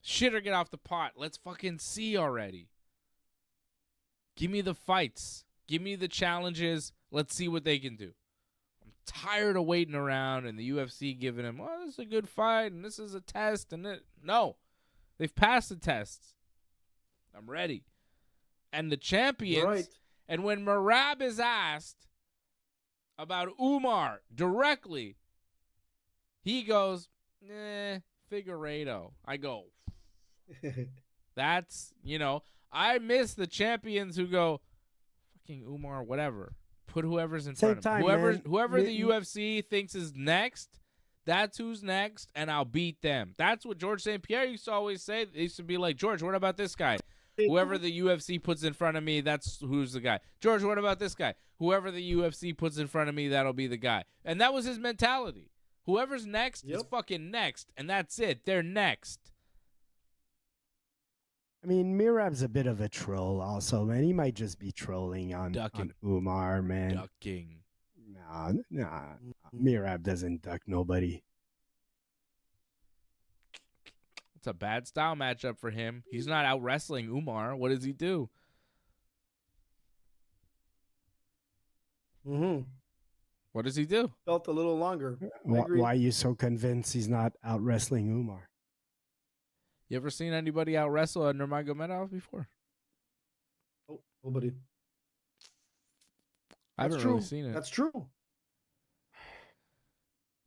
shit or get off the pot. Let's fucking see already. Give me the fights. Give me the challenges. Let's see what they can do. I'm tired of waiting around and the UFC giving him, oh, this is a good fight, and this is a test. No. They've passed the tests. I'm ready. And the champions, Right. And when Merab is asked about Umar directly, he goes, Figueiredo. I go, that's, I miss the champions who go, fucking Umar, whatever. Put whoever's in front of him. Whoever the UFC thinks is next, that's who's next, and I'll beat them. That's what George St. Pierre used to always say. They used to be like, George, what about this guy? Whoever the UFC puts in front of me, that's who's the guy. George, what about this guy? Whoever the UFC puts in front of me, that'll be the guy. And that was his mentality. Whoever's next is fucking next, and that's it. They're next. I mean, Merab's a bit of a troll also, man. He might just be trolling on Umar, man. Ducking. Nah. Merab doesn't duck nobody. It's a bad style matchup for him. He's not out wrestling Umar. What does he do? Mm-hmm. What does he do? Felt a little longer. Why are you so convinced he's not out wrestling Umar? You ever seen anybody out wrestle a Nurmagomedov before? Oh, nobody. I haven't true. really seen it. That's true.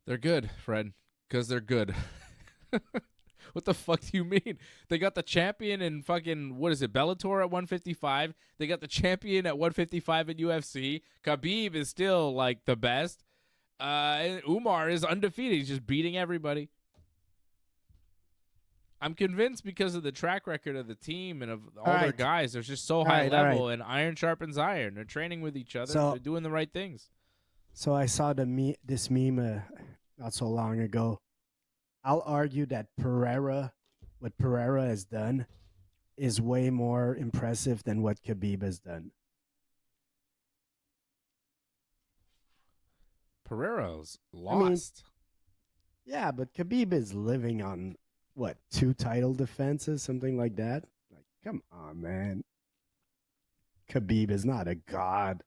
They're good, Fred, because they're good. What the fuck do you mean? They got the champion in fucking, what is it, Bellator at 155. They got the champion at 155 at UFC. Khabib is still, like, the best. Umar is undefeated. He's just beating everybody. I'm convinced because of the track record of the team and of all their guys. They're just so high level, and iron sharpens iron. They're training with each other. They're doing the right things. So I saw this meme not so long ago. I'll argue that what Pereira has done is way more impressive than what Khabib has done. Pereira's lost. Yeah, but Khabib is living on, what, 2 title defenses, something like that? Like, come on, man. Khabib is not a god.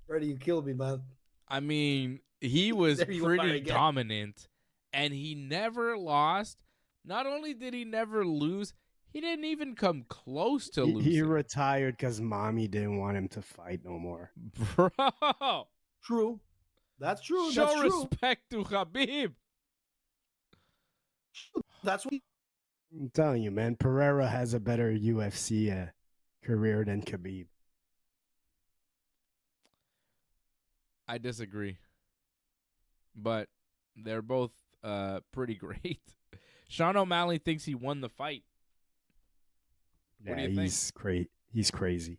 Freddie, you killed me, man. I mean, he was pretty dominant, and he never lost. Not only did he never lose, he didn't even come close to losing. He retired because mommy didn't want him to fight no more. Bro. True. That's true. Show That's true. respect to Khabib. That's what. I'm telling you, man, Pereira has a better UFC career than Khabib. I disagree. But they're both pretty great. Sean O'Malley thinks he won the fight. What do you think? He's crazy.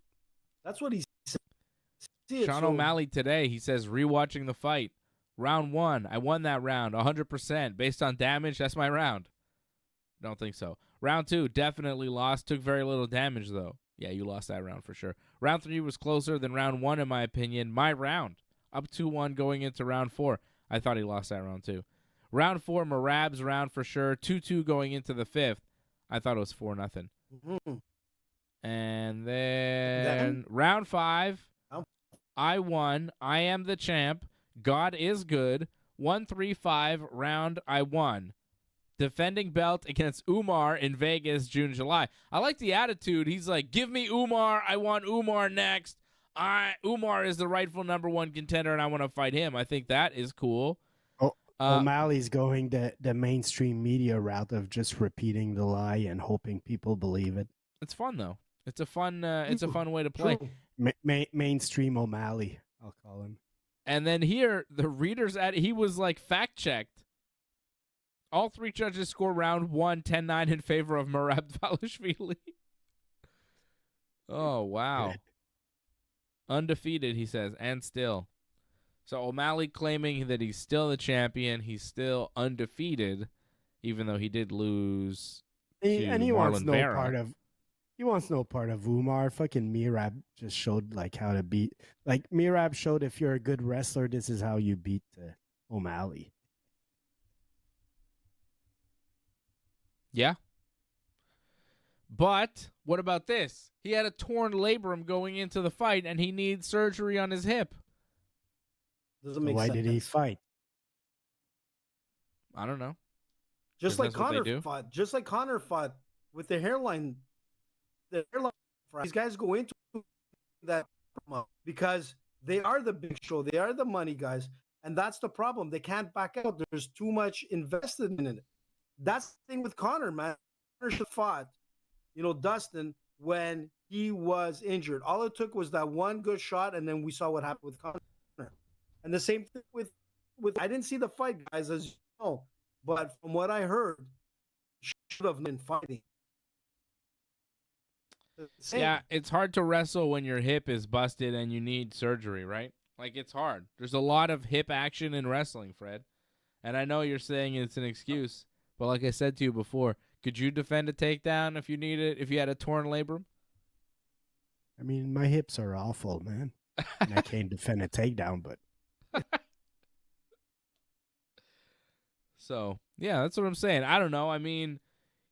That's what he said. Sean O'Malley today, he says, rewatching the fight. Round 1, I won that round 100%. Based on damage, that's my round. Don't think so. Round 2, definitely lost. Took very little damage, though. Yeah, you lost that round for sure. Round 3 was closer than round 1, in my opinion. My round. Up 2-1 going into round 4. I thought he lost that round, too. Round 4, Merab's round for sure. 2-2 going into the 5th. I thought it was 4-0. Mm-hmm. And then round 5, I won. I am the champ. God is good. 1-3-5 round. I won. Defending belt against Umar in Vegas, June, July. I like the attitude. He's like, give me Umar. I want Umar next. Umar is the rightful number 1 contender, and I want to fight him. I think that is cool. O'Malley's going the mainstream media route of just repeating the lie and hoping people believe it. It's fun though. It's a fun way to play. Mainstream O'Malley, I'll call him. And then here, the readers he was like fact checked. All 3 judges score round 1, 10-9 in favor of Merab Dvalishvili. Oh wow. Good. Undefeated, he says, and still. So O'Malley claiming that he's still the champion. He's still undefeated, even though he did lose. He wants no part of Umar. Fucking Merab just showed like how to beat. Like Merab showed if you're a good wrestler, this is how you beat O'Malley. Yeah. But what about this? He had a torn labrum going into the fight, and he needs surgery on his hip. Doesn't make Why sense. did he fight? I don't know. Just like that's what they Connor do. fought. Just like Connor fought with the hairline. The hairline. These guys go into that because they are the big show. They are the money guys, and that's the problem. They can't back out. There's too much invested in it. That's the thing with Connor, man. Connor should have fought, Dustin when he was injured. All it took was that one good shot, and then we saw what happened with Connor. And the same thing with I didn't see the fight, guys, as you know, but from what I heard, he should have been fighting. Yeah, it's hard to wrestle when your hip is busted and you need surgery, right? Like, it's hard. There's a lot of hip action in wrestling, Fred. And I know you're saying it's an excuse, but like I said to you before, could you defend a takedown if you had a torn labrum? I mean, my hips are awful, man. And I can't defend a takedown, but. So, yeah, that's what I'm saying. I don't know. I mean,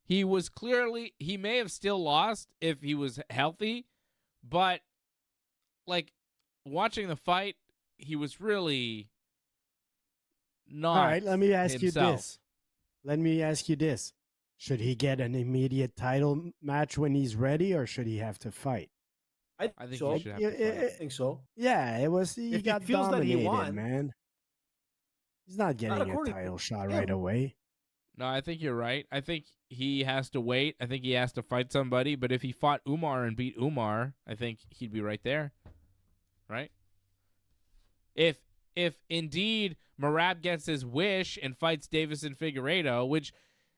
he may have still lost if he was healthy, but, like, watching the fight, he was really not. All right, let me ask himself. you this. Should he get an immediate title match when he's ready, or should he have to fight? I I think so. he should have Yeah, to fight. I think so. yeah, it was. He If he got feels that he dominated, won, man. He's not getting a according to title shot him. right away. No, I think you're right. I think he has to wait. I think he has to fight somebody. But if he fought Umar and beat Umar, I think he'd be right there. Right? If indeed Merab gets his wish and fights Davison Figueiredo, which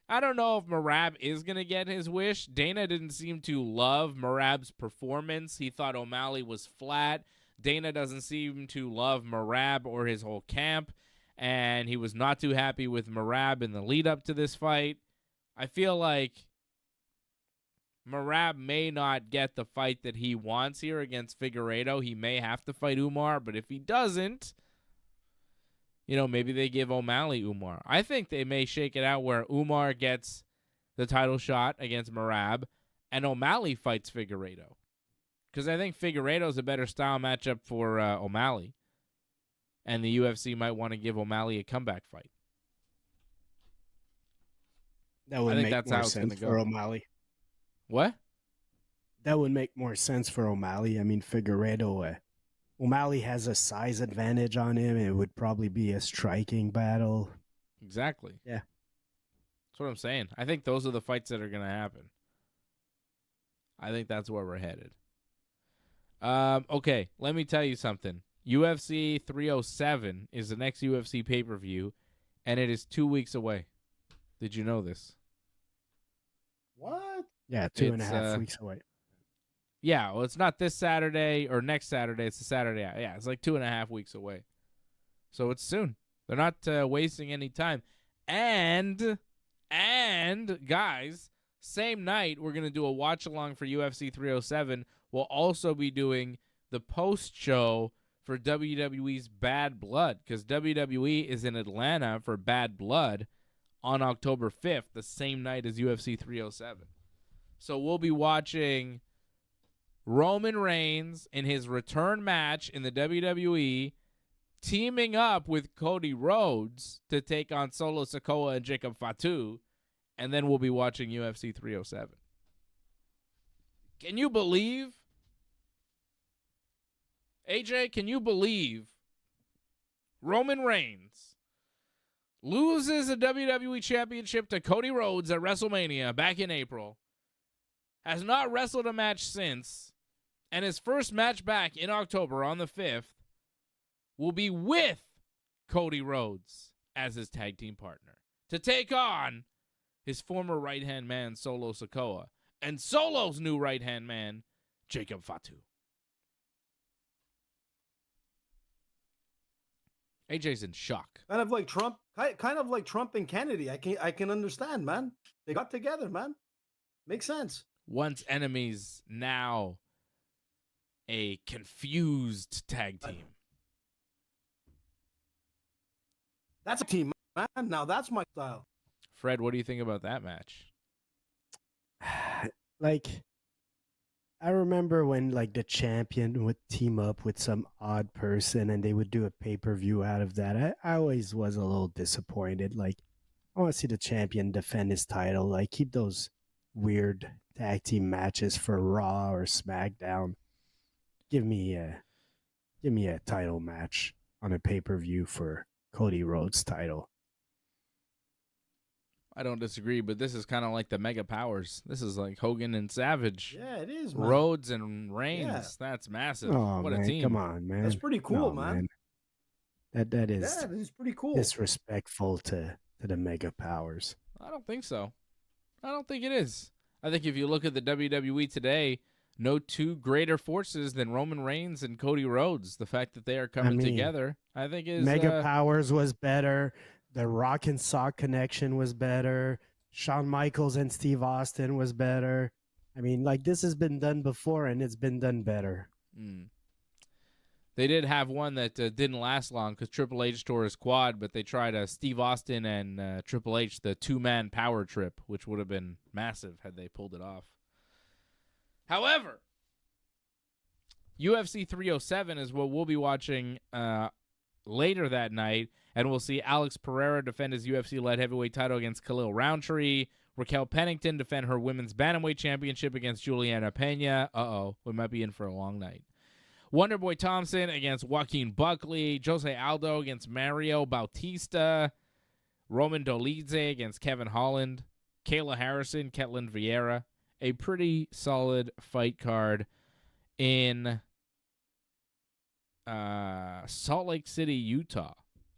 I don't know if Merab is going to get his wish. Dana didn't seem to love Merab's performance. He thought O'Malley was flat. Dana doesn't seem to love Merab or his whole camp, and he was not too happy with Merab in the lead up to this fight. I feel like Merab may not get the fight that he wants here against Figueiredo. He may have to fight Umar, but if he doesn't, maybe they give O'Malley Umar. I think they may shake it out where Umar gets the title shot against Merab and O'Malley fights Figueiredo. Because I think Figueiredo's a better style matchup for O'Malley. And the UFC might want to give O'Malley a comeback fight. That would I think make that's more how it's sense gonna for go. O'Malley. What? That would make more sense for O'Malley. I mean, Figueiredo, O'Malley has a size advantage on him. It would probably be a striking battle. Exactly. Yeah. That's what I'm saying. I think those are the fights that are going to happen. I think that's where we're headed. Okay, let me tell you something. UFC 307 is the next UFC pay-per-view, and it is 2 weeks away. Did you know this? What? Yeah, 2.5 It's, weeks away. Yeah, well, it's not this Saturday or next Saturday. It's the Saturday. Yeah, it's like 2.5 weeks away. So it's soon. They're not wasting any time. And guys, same night, we're going to do a watch-along for UFC 307. We'll also be doing the post-show for WWE's Bad Blood, because WWE is in Atlanta for Bad Blood on October 5th, the same night as UFC 307. So we'll be watching Roman Reigns in his return match in the WWE, teaming up with Cody Rhodes to take on Solo Sikoa and Jacob Fatu, and then we'll be watching UFC 307. Can you believe? AJ, can you believe Roman Reigns loses a WWE Championship to Cody Rhodes at WrestleMania back in April, has not wrestled a match since, and his first match back in October on the 5th will be with Cody Rhodes as his tag team partner to take on his former right-hand man, Solo Sikoa, and Solo's new right-hand man, Jacob Fatu. AJ's in shock. Kind of like Trump and Kennedy. I can understand, man. They got together, man. Makes sense. Once enemies, now a confused tag team. That's a team, man. Now that's my style. Fred, what do you think about that match? Like, I remember when like the champion would team up with some odd person and they would do a pay-per-view out of that. I always was a little disappointed. Like, I want to see the champion defend his title. Like, keep those weird tag team matches for Raw or SmackDown. Give me a title match on a pay-per-view for Cody Rhodes' title. I don't disagree, but this is kind of like the Mega Powers. This is like Hogan and Savage. Yeah, it is, man. Rhodes and Reigns. Yeah. That's massive. Oh, What man, a team. come on, man. That's pretty cool, No, man. That is Yeah, this is pretty cool. disrespectful to the Mega Powers. I don't think so. I don't think it is. I think if you look at the WWE today, no two greater forces than Roman Reigns and Cody Rhodes. The fact that they are coming together, I think is Mega Powers was better. The Rock and Sock connection was better. Shawn Michaels and Steve Austin was better. I mean, like, this has been done before, and it's been done better. They did have one that didn't last long because Triple H tore his quad, but they tried Steve Austin and Triple H, the two-man power trip, which would have been massive had they pulled it off. However, UFC 307 is what we'll be watching later that night, and we'll see Alex Pereira defend his UFC light heavyweight title against Khalil Roundtree. Raquel Pennington defend her women's bantamweight championship against Juliana Pena. We might be in for a long night. Wonderboy Thompson against Joaquin Buckley. Jose Aldo against Mario Bautista. Roman Dolidze against Kevin Holland. Kayla Harrison, Ketlin Vieira. A pretty solid fight card in Salt Lake City, Utah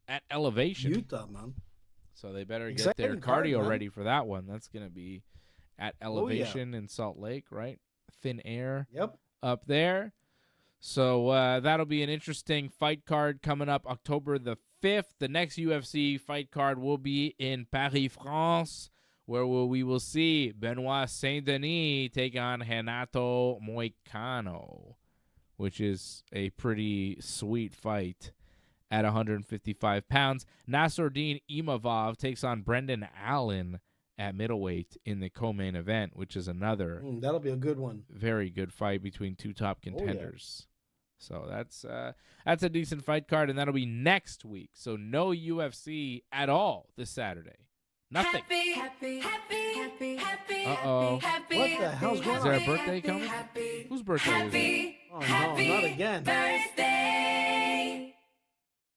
at Elevation. Utah, man. So they better get Exciting their card, cardio man. ready for that one. That's going to be at Elevation in Salt Lake, right? Thin air Yep. up there. So that'll be an interesting fight card coming up October the 5th. The next UFC fight card will be in Paris, France, where we will see Benoit Saint-Denis take on Renato Moicano, which is a pretty sweet fight at 155 pounds. Nasruddin Imavov takes on Brendan Allen at middleweight in the co-main event, which is another That'll be a good one. very good fight between two top contenders. So that's a decent fight card, and that'll be next week. So no UFC at all this Saturday. Nothing. Uh-oh. What the hell's going Is on? there a birthday coming? Whose birthday is it? Oh, no, not again.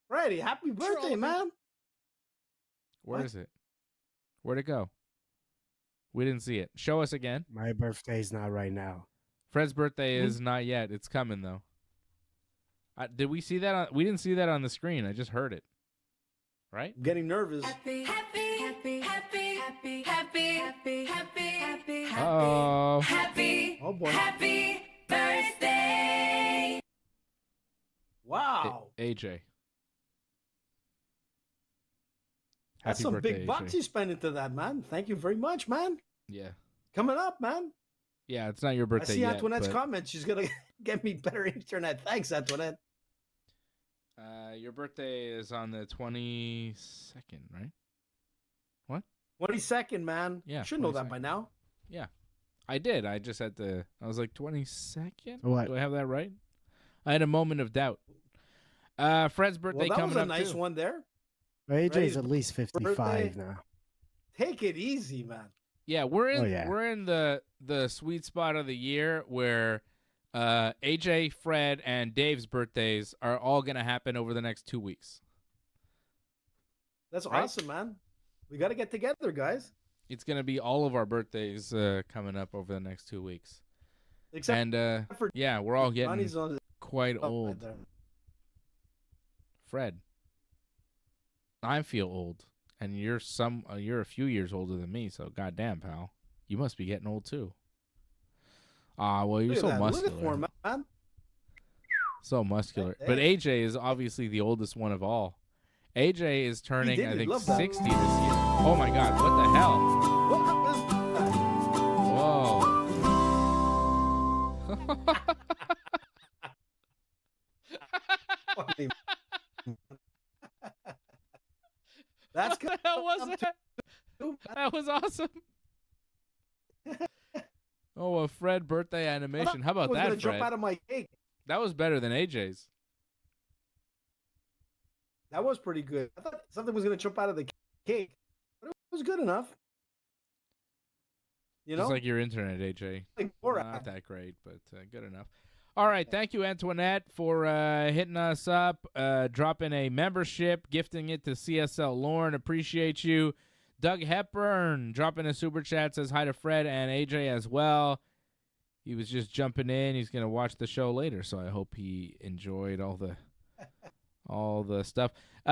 Freddie, happy birthday, man. Where What? is it? Where'd it go? We didn't see it. Show us again. My birthday's not right now. Fred's birthday is not yet. It's coming, though. Did we see that? We didn't see that on the screen. I just heard it. Right? I'm getting nervous. Uh-oh. Oh, boy. Wow. AJ. That's Happy some birthday, big bucks AJ. you spent into that, man. Thank you very much, man. Yeah. Coming up, man. Yeah, it's not your birthday I see yet. Antoinette's but, comment. She's going to get me better internet. Thanks, Antoinette. your birthday is on the 22nd, right? 22nd, man. Yeah, Should know that 22nd. by now. Yeah. I did. I just had to. I was like, 22nd? What? Do I have that right? I had a moment of doubt. Fred's birthday Well, that coming was a up nice too. one there. AJ's at least 55 birthday. now. Take it easy, man. Yeah, we're in. Oh, yeah. We're in the sweet spot of the year where AJ, Fred, and Dave's birthdays are all gonna happen over the next 2 weeks. That's Right? awesome, man. We got to get together, guys. It's gonna be all of our birthdays coming up over the next 2 weeks. Except And for yeah, we're all getting Johnny's on quite the old. Fred, I feel old, and you're a few years older than me. So goddamn, pal, you must be getting old too. Well, you're Look at so that. Look muscular. at for him, man. So muscular. Hey. But AJ is obviously the oldest one of all. AJ is turning, did. I He think, loved that. 60 this year. Oh my God, what the hell? What is Whoa. funny? That's What the hell was that? That was awesome. Oh, a Fred birthday animation. How about I was that, gonna jump Fred? out of my cake. That was better than AJ's. That was pretty good. I thought something was going to jump out of the cake, but it was good enough. You know, Just like your internet, AJ. like Borat. Not that great, but good enough. All right, thank you, Antoinette, for hitting us up, dropping a membership, gifting it to CSL Lorne. Appreciate you. Doug Hepburn dropping a super chat, says hi to Fred and AJ as well. He was just jumping in. He's going to watch the show later, so I hope he enjoyed all the stuff.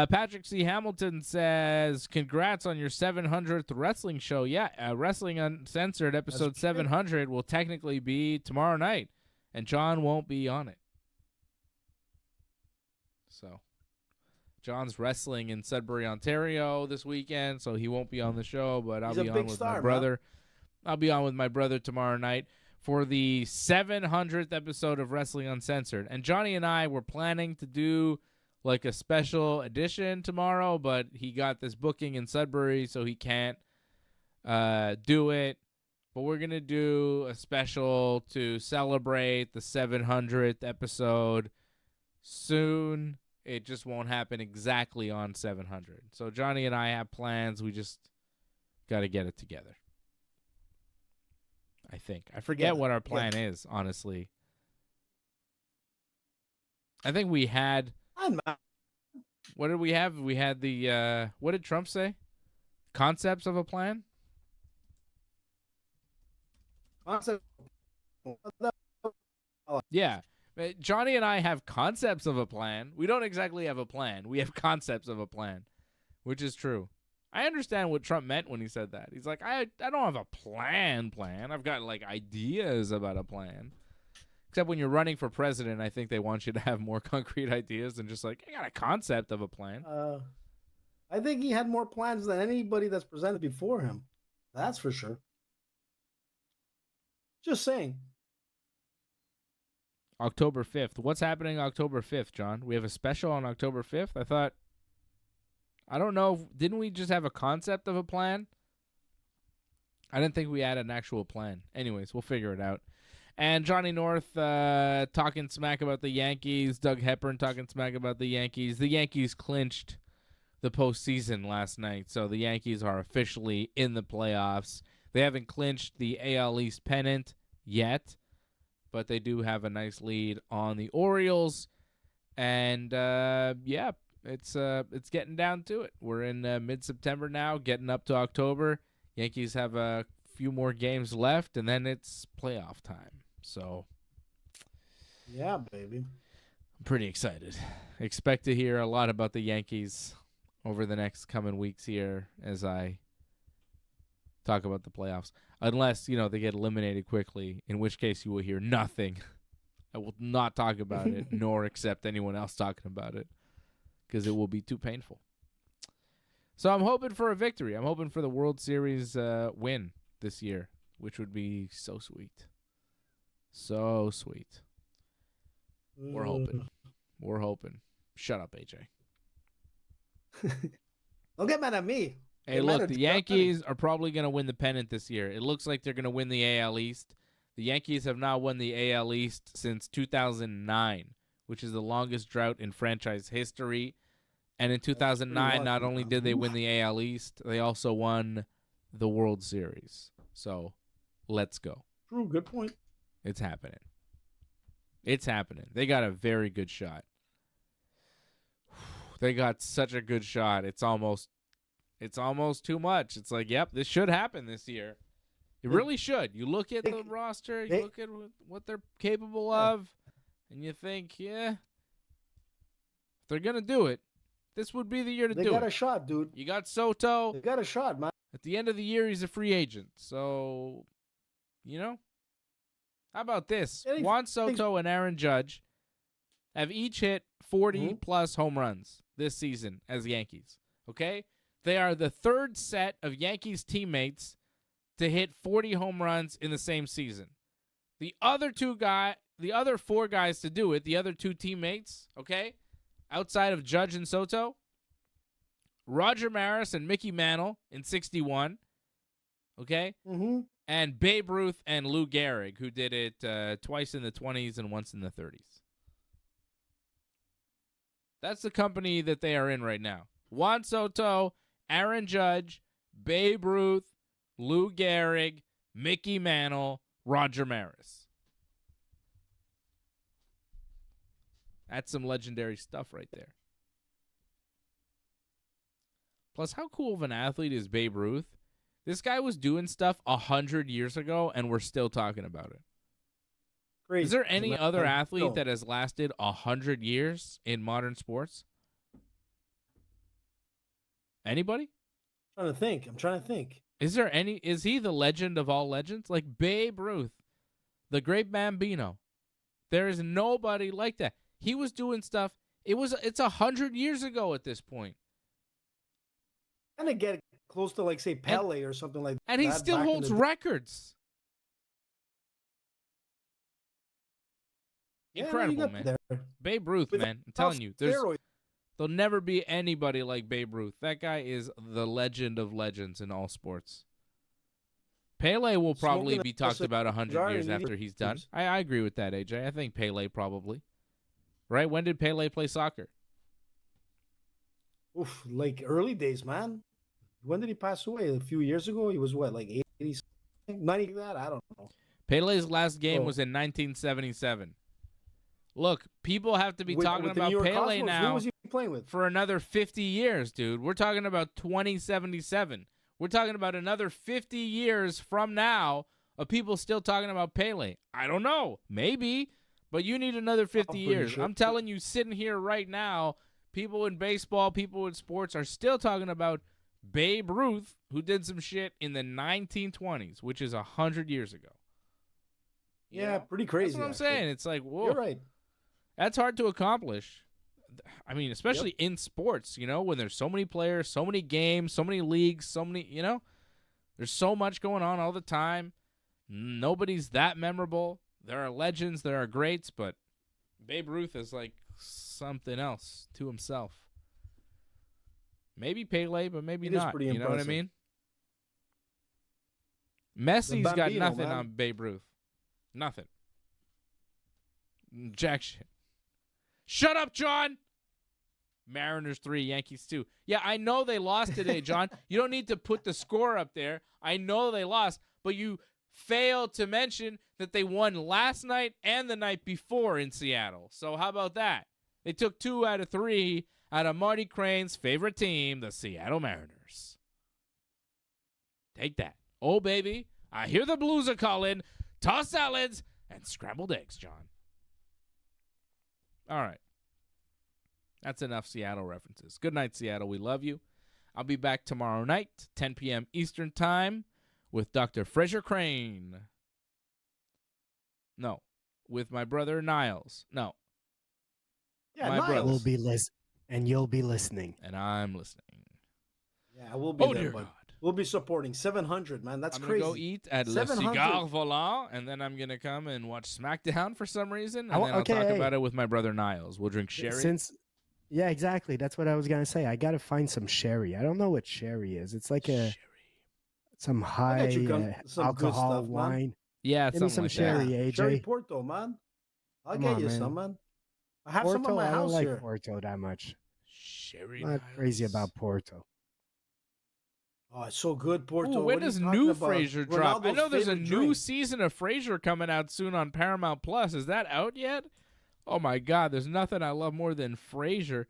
Patrick C. Hamilton says, congrats on your 700th wrestling show. Yeah, Wrestling Uncensored episode 700 will technically be tomorrow night, and John won't be on it. So, John's wrestling in Sudbury, Ontario this weekend, so he won't be on the show, but I'll He's a be on big with star, my man. brother. I'll be on with my brother tomorrow night for the 700th episode of Wrestling Uncensored. And Johnny and I were planning to do like a special edition tomorrow, but he got this booking in Sudbury, so he can't do it. But we're going to do a special to celebrate the 700th episode soon. It just won't happen exactly on 700. So Johnny and I have plans. We just got to get it together. I think. I forget Yeah, what our plan is, honestly. I think we had... What did we have? We had the... what did Trump say? Concepts of a plan? Yeah. Johnny and I have concepts of a plan. We don't exactly have a plan. We have concepts of a plan, which is true. I understand what Trump meant when he said that. He's like, I don't have a plan. I've got, like, ideas about a plan. Except when you're running for president, I think they want you to have more concrete ideas than just like, I got a concept of a plan. I think he had more plans than anybody that's presented before him. That's for sure. Just saying. October 5th. What's happening October 5th, John? We have a special on October 5th? I don't know. Didn't we just have a concept of a plan? I didn't think we had an actual plan. Anyways, we'll figure it out. And Johnny North talking smack about the Yankees. Doug Hepburn talking smack about the Yankees. The Yankees clinched the postseason last night, so the Yankees are officially in the playoffs. They haven't clinched the AL East pennant yet, but they do have a nice lead on the Orioles. And, yeah, it's getting down to it. We're in mid-September now, getting up to October. Yankees have a few more games left, and then it's playoff time. So, yeah, baby. I'm pretty excited. Expect to hear a lot about the Yankees over the next coming weeks here as I talk about the playoffs. Unless, they get eliminated quickly, in which case you will hear nothing. I will not talk about it, nor accept anyone else talking about it, because it will be too painful. So I'm hoping for a victory. I'm hoping for the World Series win this year, which would be so sweet. So sweet. We're hoping. We're hoping. Shut up, AJ. Don't get mad at me. Hey, look, the Yankees are probably going to win the pennant this year. It looks like they're going to win the AL East. The Yankees have not won the AL East since 2009, which is the longest drought in franchise history. And in 2009, not only did they win the AL East, they also won the World Series. So, let's go. True, good point. It's happening. It's happening. They got a very good shot. They got such a good shot. It's almost too much. It's like, yep, this should happen this year. It really should. You look at the roster, you look at what they're capable of, and you think, yeah, if they're going to do it, this would be the year to do it. They got a shot, dude. You got Soto. They got a shot, man. At the end of the year, he's a free agent. So, how about this? Juan Soto and Aaron Judge have each hit 40-plus home runs this season as Yankees, okay? They are the third set of Yankees teammates to hit 40 home runs in the same season. The other four guys to do it, the other two teammates, okay, outside of Judge and Soto, Roger Maris and Mickey Mantle in 61, okay, and Babe Ruth and Lou Gehrig, who did it twice in the 20s and once in the 30s. That's the company that they are in right now. Juan Soto, Aaron Judge, Babe Ruth, Lou Gehrig, Mickey Mantle, Roger Maris. That's some legendary stuff right there. Plus, how cool of an athlete is Babe Ruth? This guy was doing stuff 100 years ago, and we're still talking about it. Crazy. Is there any other athlete that has lasted 100 years in modern sports? Anybody? I'm trying to think. Is he the legend of all legends? Like Babe Ruth, the great Bambino. There is nobody like that. He was doing stuff. It's 100 years ago at this point. Kind of get close to, like, say, Pele or something like that. And he still holds records. Yeah, Incredible, man. Babe Ruth, man. I'm telling you, there'll never be anybody like Babe Ruth. That guy is the legend of legends in all sports. Pele will probably be talked about 100 years after he's done. I agree with that, AJ. I think Pele probably. Right? When did Pele play soccer? Oof, like early days, man. When did he pass away? A few years ago? He was what, like 80, 90, that? I don't know. Pele's last game Oh. was in 1977. Look, people have to be talking with the about New York Pele Cosmos? now Who was he playing with? for another 50 years, dude. We're talking about 2077. We're talking about another 50 years from now of people still talking about Pele. I don't know. Maybe. But you need another 50 pretty years. sure. I'm telling you, sitting here right now, people in baseball, people in sports are still talking about Babe Ruth, who did some shit in the 1920s, which is 100 years ago. You Yeah, know? pretty crazy. That's what I'm actually. saying. It's like, whoa. You're right. That's hard to accomplish. I mean, especially in sports, you know, when there's so many players, so many games, so many leagues, so many, you know, there's so much going on all the time. Nobody's that memorable. There are legends, there are greats, but Babe Ruth is like something else to himself. Maybe Pele, but maybe It is not. pretty You know what I impressive. mean? Messi's got Bambino, nothing man. on Babe Ruth. Nothing. Jack shit. Shut up, John! Mariners 3, Yankees 2. Yeah, I know they lost today, John. You don't need to put the score up there. I know they lost, but you failed to mention that they won last night and the night before in Seattle. So how about that? They took 2 out of 3 out of Marty Crane's favorite team, the Seattle Mariners. Take that. Oh, baby, I hear the Blues are calling. Toss salads and scrambled eggs, John. All right. That's enough Seattle references. Good night, Seattle. We love you. I'll be back tomorrow night, 10 p.m. Eastern Time, with Dr. Fraser Crane. No, with my brother Niles. No, Yeah, My Niles. brother. We'll be and you'll be listening. and I'm listening. Yeah, we'll be Oh, there, dear bud. God. We'll be supporting 700, man. That's I'm crazy. going to go eat at Le 700. Cigare Volant, and then I'm going to come and watch SmackDown for some reason, and Oh, then I'll okay, talk hey. about it with my brother Niles. We'll drink sherry. Yeah, exactly. That's what I was gonna say. I gotta find some sherry. I don't know what sherry is. It's like some I high got you some good alcohol stuff, man. wine. Yeah, Give me something some like sherry, that. AJ. Sherry Porto, man. I'll Come get on, you man. some, man. I have some at Porto, my I don't house like here. Porto that much. Sherry I'm not crazy Niles. about Porto. Oh, it's so good, Porto. Ooh, when What are you does talking new about? Frasier drop? I Ronaldo's know there's a favorite new drink. season of Frasier coming out soon on Paramount Plus. Is that out yet? Oh my God, there's nothing I love more than Frasier.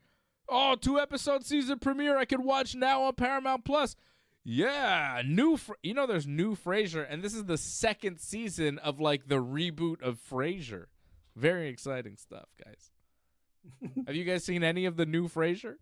Oh, 2-episode season premiere I could watch now on Paramount Plus. Yeah, there's new Frasier, and this is the second season of like the reboot of Frasier. Very exciting stuff, guys. Have you guys seen any of the new Frasier?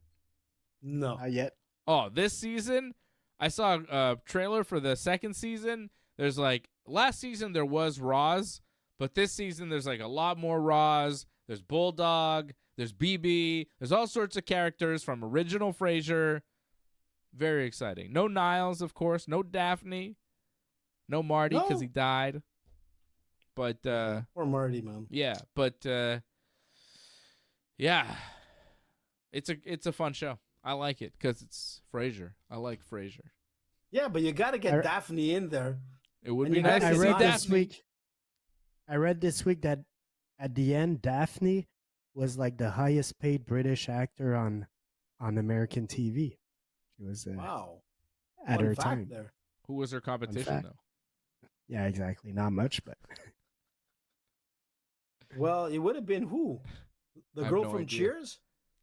No. Not yet. Oh, this season, I saw a trailer for the second season. There's like, last season there was Roz, but this season there's like a lot more Roz. There's Bulldog, there's BB, there's all sorts of characters from original Frasier. Very exciting. No Niles, of course. No Daphne. No Marty because No. he died. But, Poor Marty, man. yeah, but, yeah. It's a fun show. I like it because it's Frasier. I like Frasier. Yeah, but you got to get I- Daphne in there. It would And be you nice gotta to I see read this Daphne. week. I read this week that at the end, Daphne was like the highest paid British actor on American TV. She was Wow. at Fun her fact time. there. Who was her competition, fact. though? Yeah, exactly. Not much, but Well, it would have been who? The I have girl no from idea. Cheers?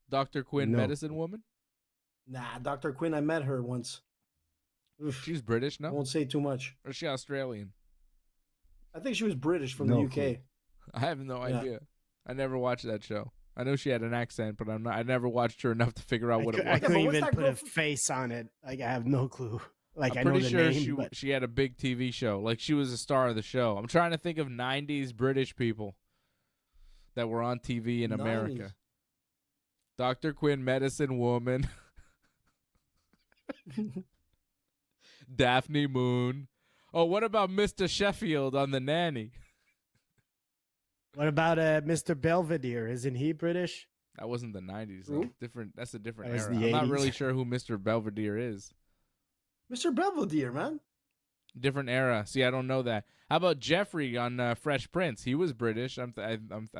Dr. Quinn, No. Medicine Woman? Nah, Dr. Quinn. I met her once. Oof, She's British, I no? won't say too much. Or is she Australian? I think she was British from No the UK. clue. I have no Yeah. idea. I never watched that show. I know she had an accent, but I never watched her enough to figure out what it I was. but couldn't what's even that put girl a from- face on it. Like I have no clue. Like I'm I know pretty the sure name, but she had a big TV show. Like she was a star of the show. I'm trying to think of 90s British people that were on TV in 90s. America. Dr. Quinn, Medicine Woman. Daphne Moon. Oh, what about Mr. Sheffield on The Nanny? what about Mr. Belvedere? Isn't he British? That wasn't the 90s. Who? Though. Different. That's a different That was era. the I'm not 80s. really sure who Mr. Belvedere is. Mr. Belvedere, man. Different era. See, I don't know that. How about Jeffrey on Fresh Prince? He was British. I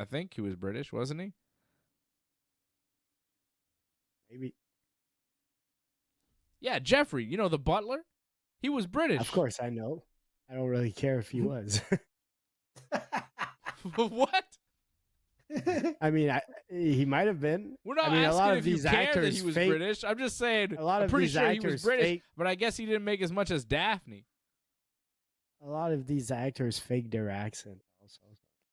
think he was British, wasn't he? Maybe. Yeah, Jeffrey. You know the butler. He was British. Of course, I know. I don't really care if he was. What? I mean, he might have been. We're not I mean, a lot asking of if you these care that actors he was fake. British. I'm just saying, A lot I'm of pretty these sure he was actors British, fake. but I guess he didn't make as much as Daphne. A lot of these actors fake their accent also.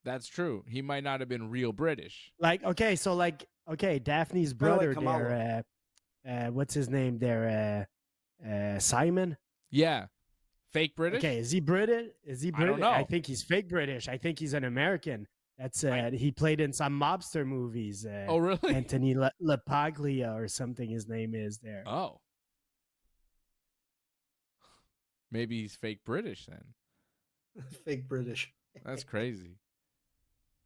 That's true. He might not have been real British. Like, okay, so Daphne's Kinda like brother Kamala. there, what's his name there? Simon. Yeah. Fake British? Okay, is he British? I don't know. I think he's fake British. I think he's an American. That's he played in some mobster movies. Oh, really? Anthony LaPaglia or something his name is there. Oh. Maybe he's fake British then. Fake British. That's crazy.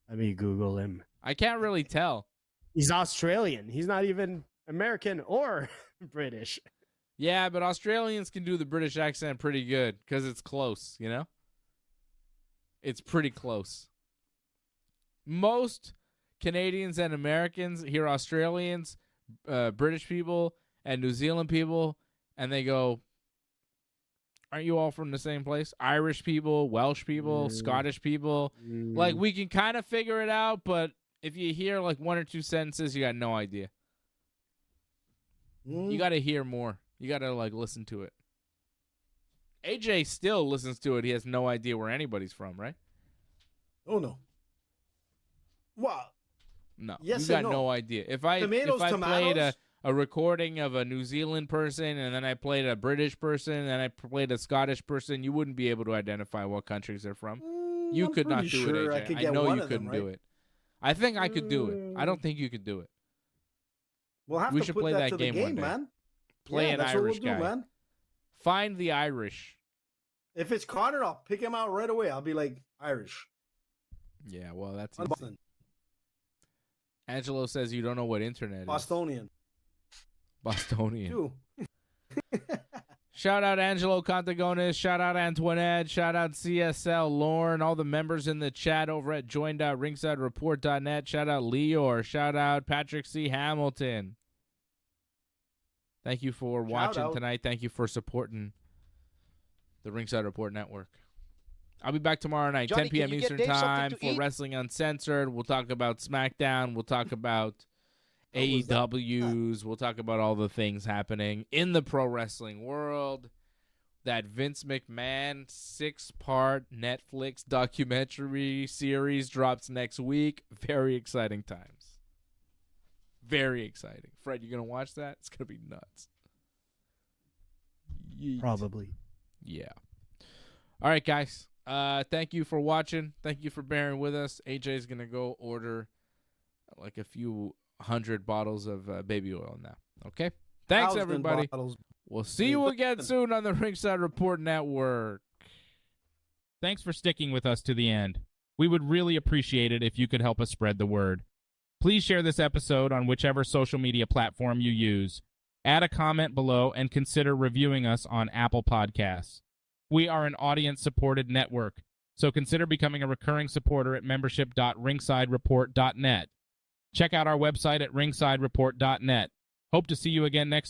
Let me Google him. I can't really tell. He's Australian. He's not even American or British. Yeah, but Australians can do the British accent pretty good because it's close, you know? It's pretty close. Most Canadians and Americans hear Australians, British people, and New Zealand people, and they go, aren't you all from the same place? Irish people, Welsh people, Scottish people. Like, we can kind of figure it out, but if you hear like one or two sentences, you got no idea. You got to hear more. You got to like listen to it. AJ still listens to it. He has no idea where anybody's from, right? Oh no. Well, No. Yes you got and no. no idea. If I played Tomatoes? a recording of a New Zealand person and then I played a British person and then I played a Scottish person, you wouldn't be able to identify what countries they're from. You I'm could not pretty do sure it, I could AJ. get I know one you of them, couldn't do right? it. I think I could do it. I don't think you could do it. We'll have We to should put play that to the game one day. man. Play Yeah, an that's Irish what we'll guy. do, man. Find the Irish. If it's Connor, I'll pick him out right away. I'll be like Irish. Yeah, well, that's easy. Boston. Angelo says you don't know what internet is. Bostonian. Bostonian. Too. Shout out Angelo Contagones. Shout out Antoinette. Shout out CSL Lorne. All the members in the chat over at join.ringsidereport.net. Shout out Leor. Shout out Patrick C. Hamilton. Thank you for watching out. tonight. Thank you for supporting the Ringside Report Network. I'll be back tomorrow night, Johnny, 10 p.m. can you get Eastern Dave something Time to for eat? Wrestling Uncensored. We'll talk about SmackDown. We'll talk about was that? AEWs. We'll talk about all the things happening in the pro wrestling world. That Vince McMahon 6-part Netflix documentary series drops next week. Very exciting times. Very exciting. Fred, you going to watch that? It's going to be nuts. Yeet. Probably. Yeah. All right, guys. Thank you for watching. Thank you for bearing with us. AJ's going to go order like a few 100 bottles of baby oil now. Okay? Thanks, 1,000 everybody. bottles. We'll see you again soon on the Ringside Report Network. Thanks for sticking with us to the end. We would really appreciate it if you could help us spread the word. Please share this episode on whichever social media platform you use. Add a comment below and consider reviewing us on Apple Podcasts. We are an audience-supported network, so consider becoming a recurring supporter at membership.ringsidereport.net. Check out our website at ringsidereport.net. Hope to see you again next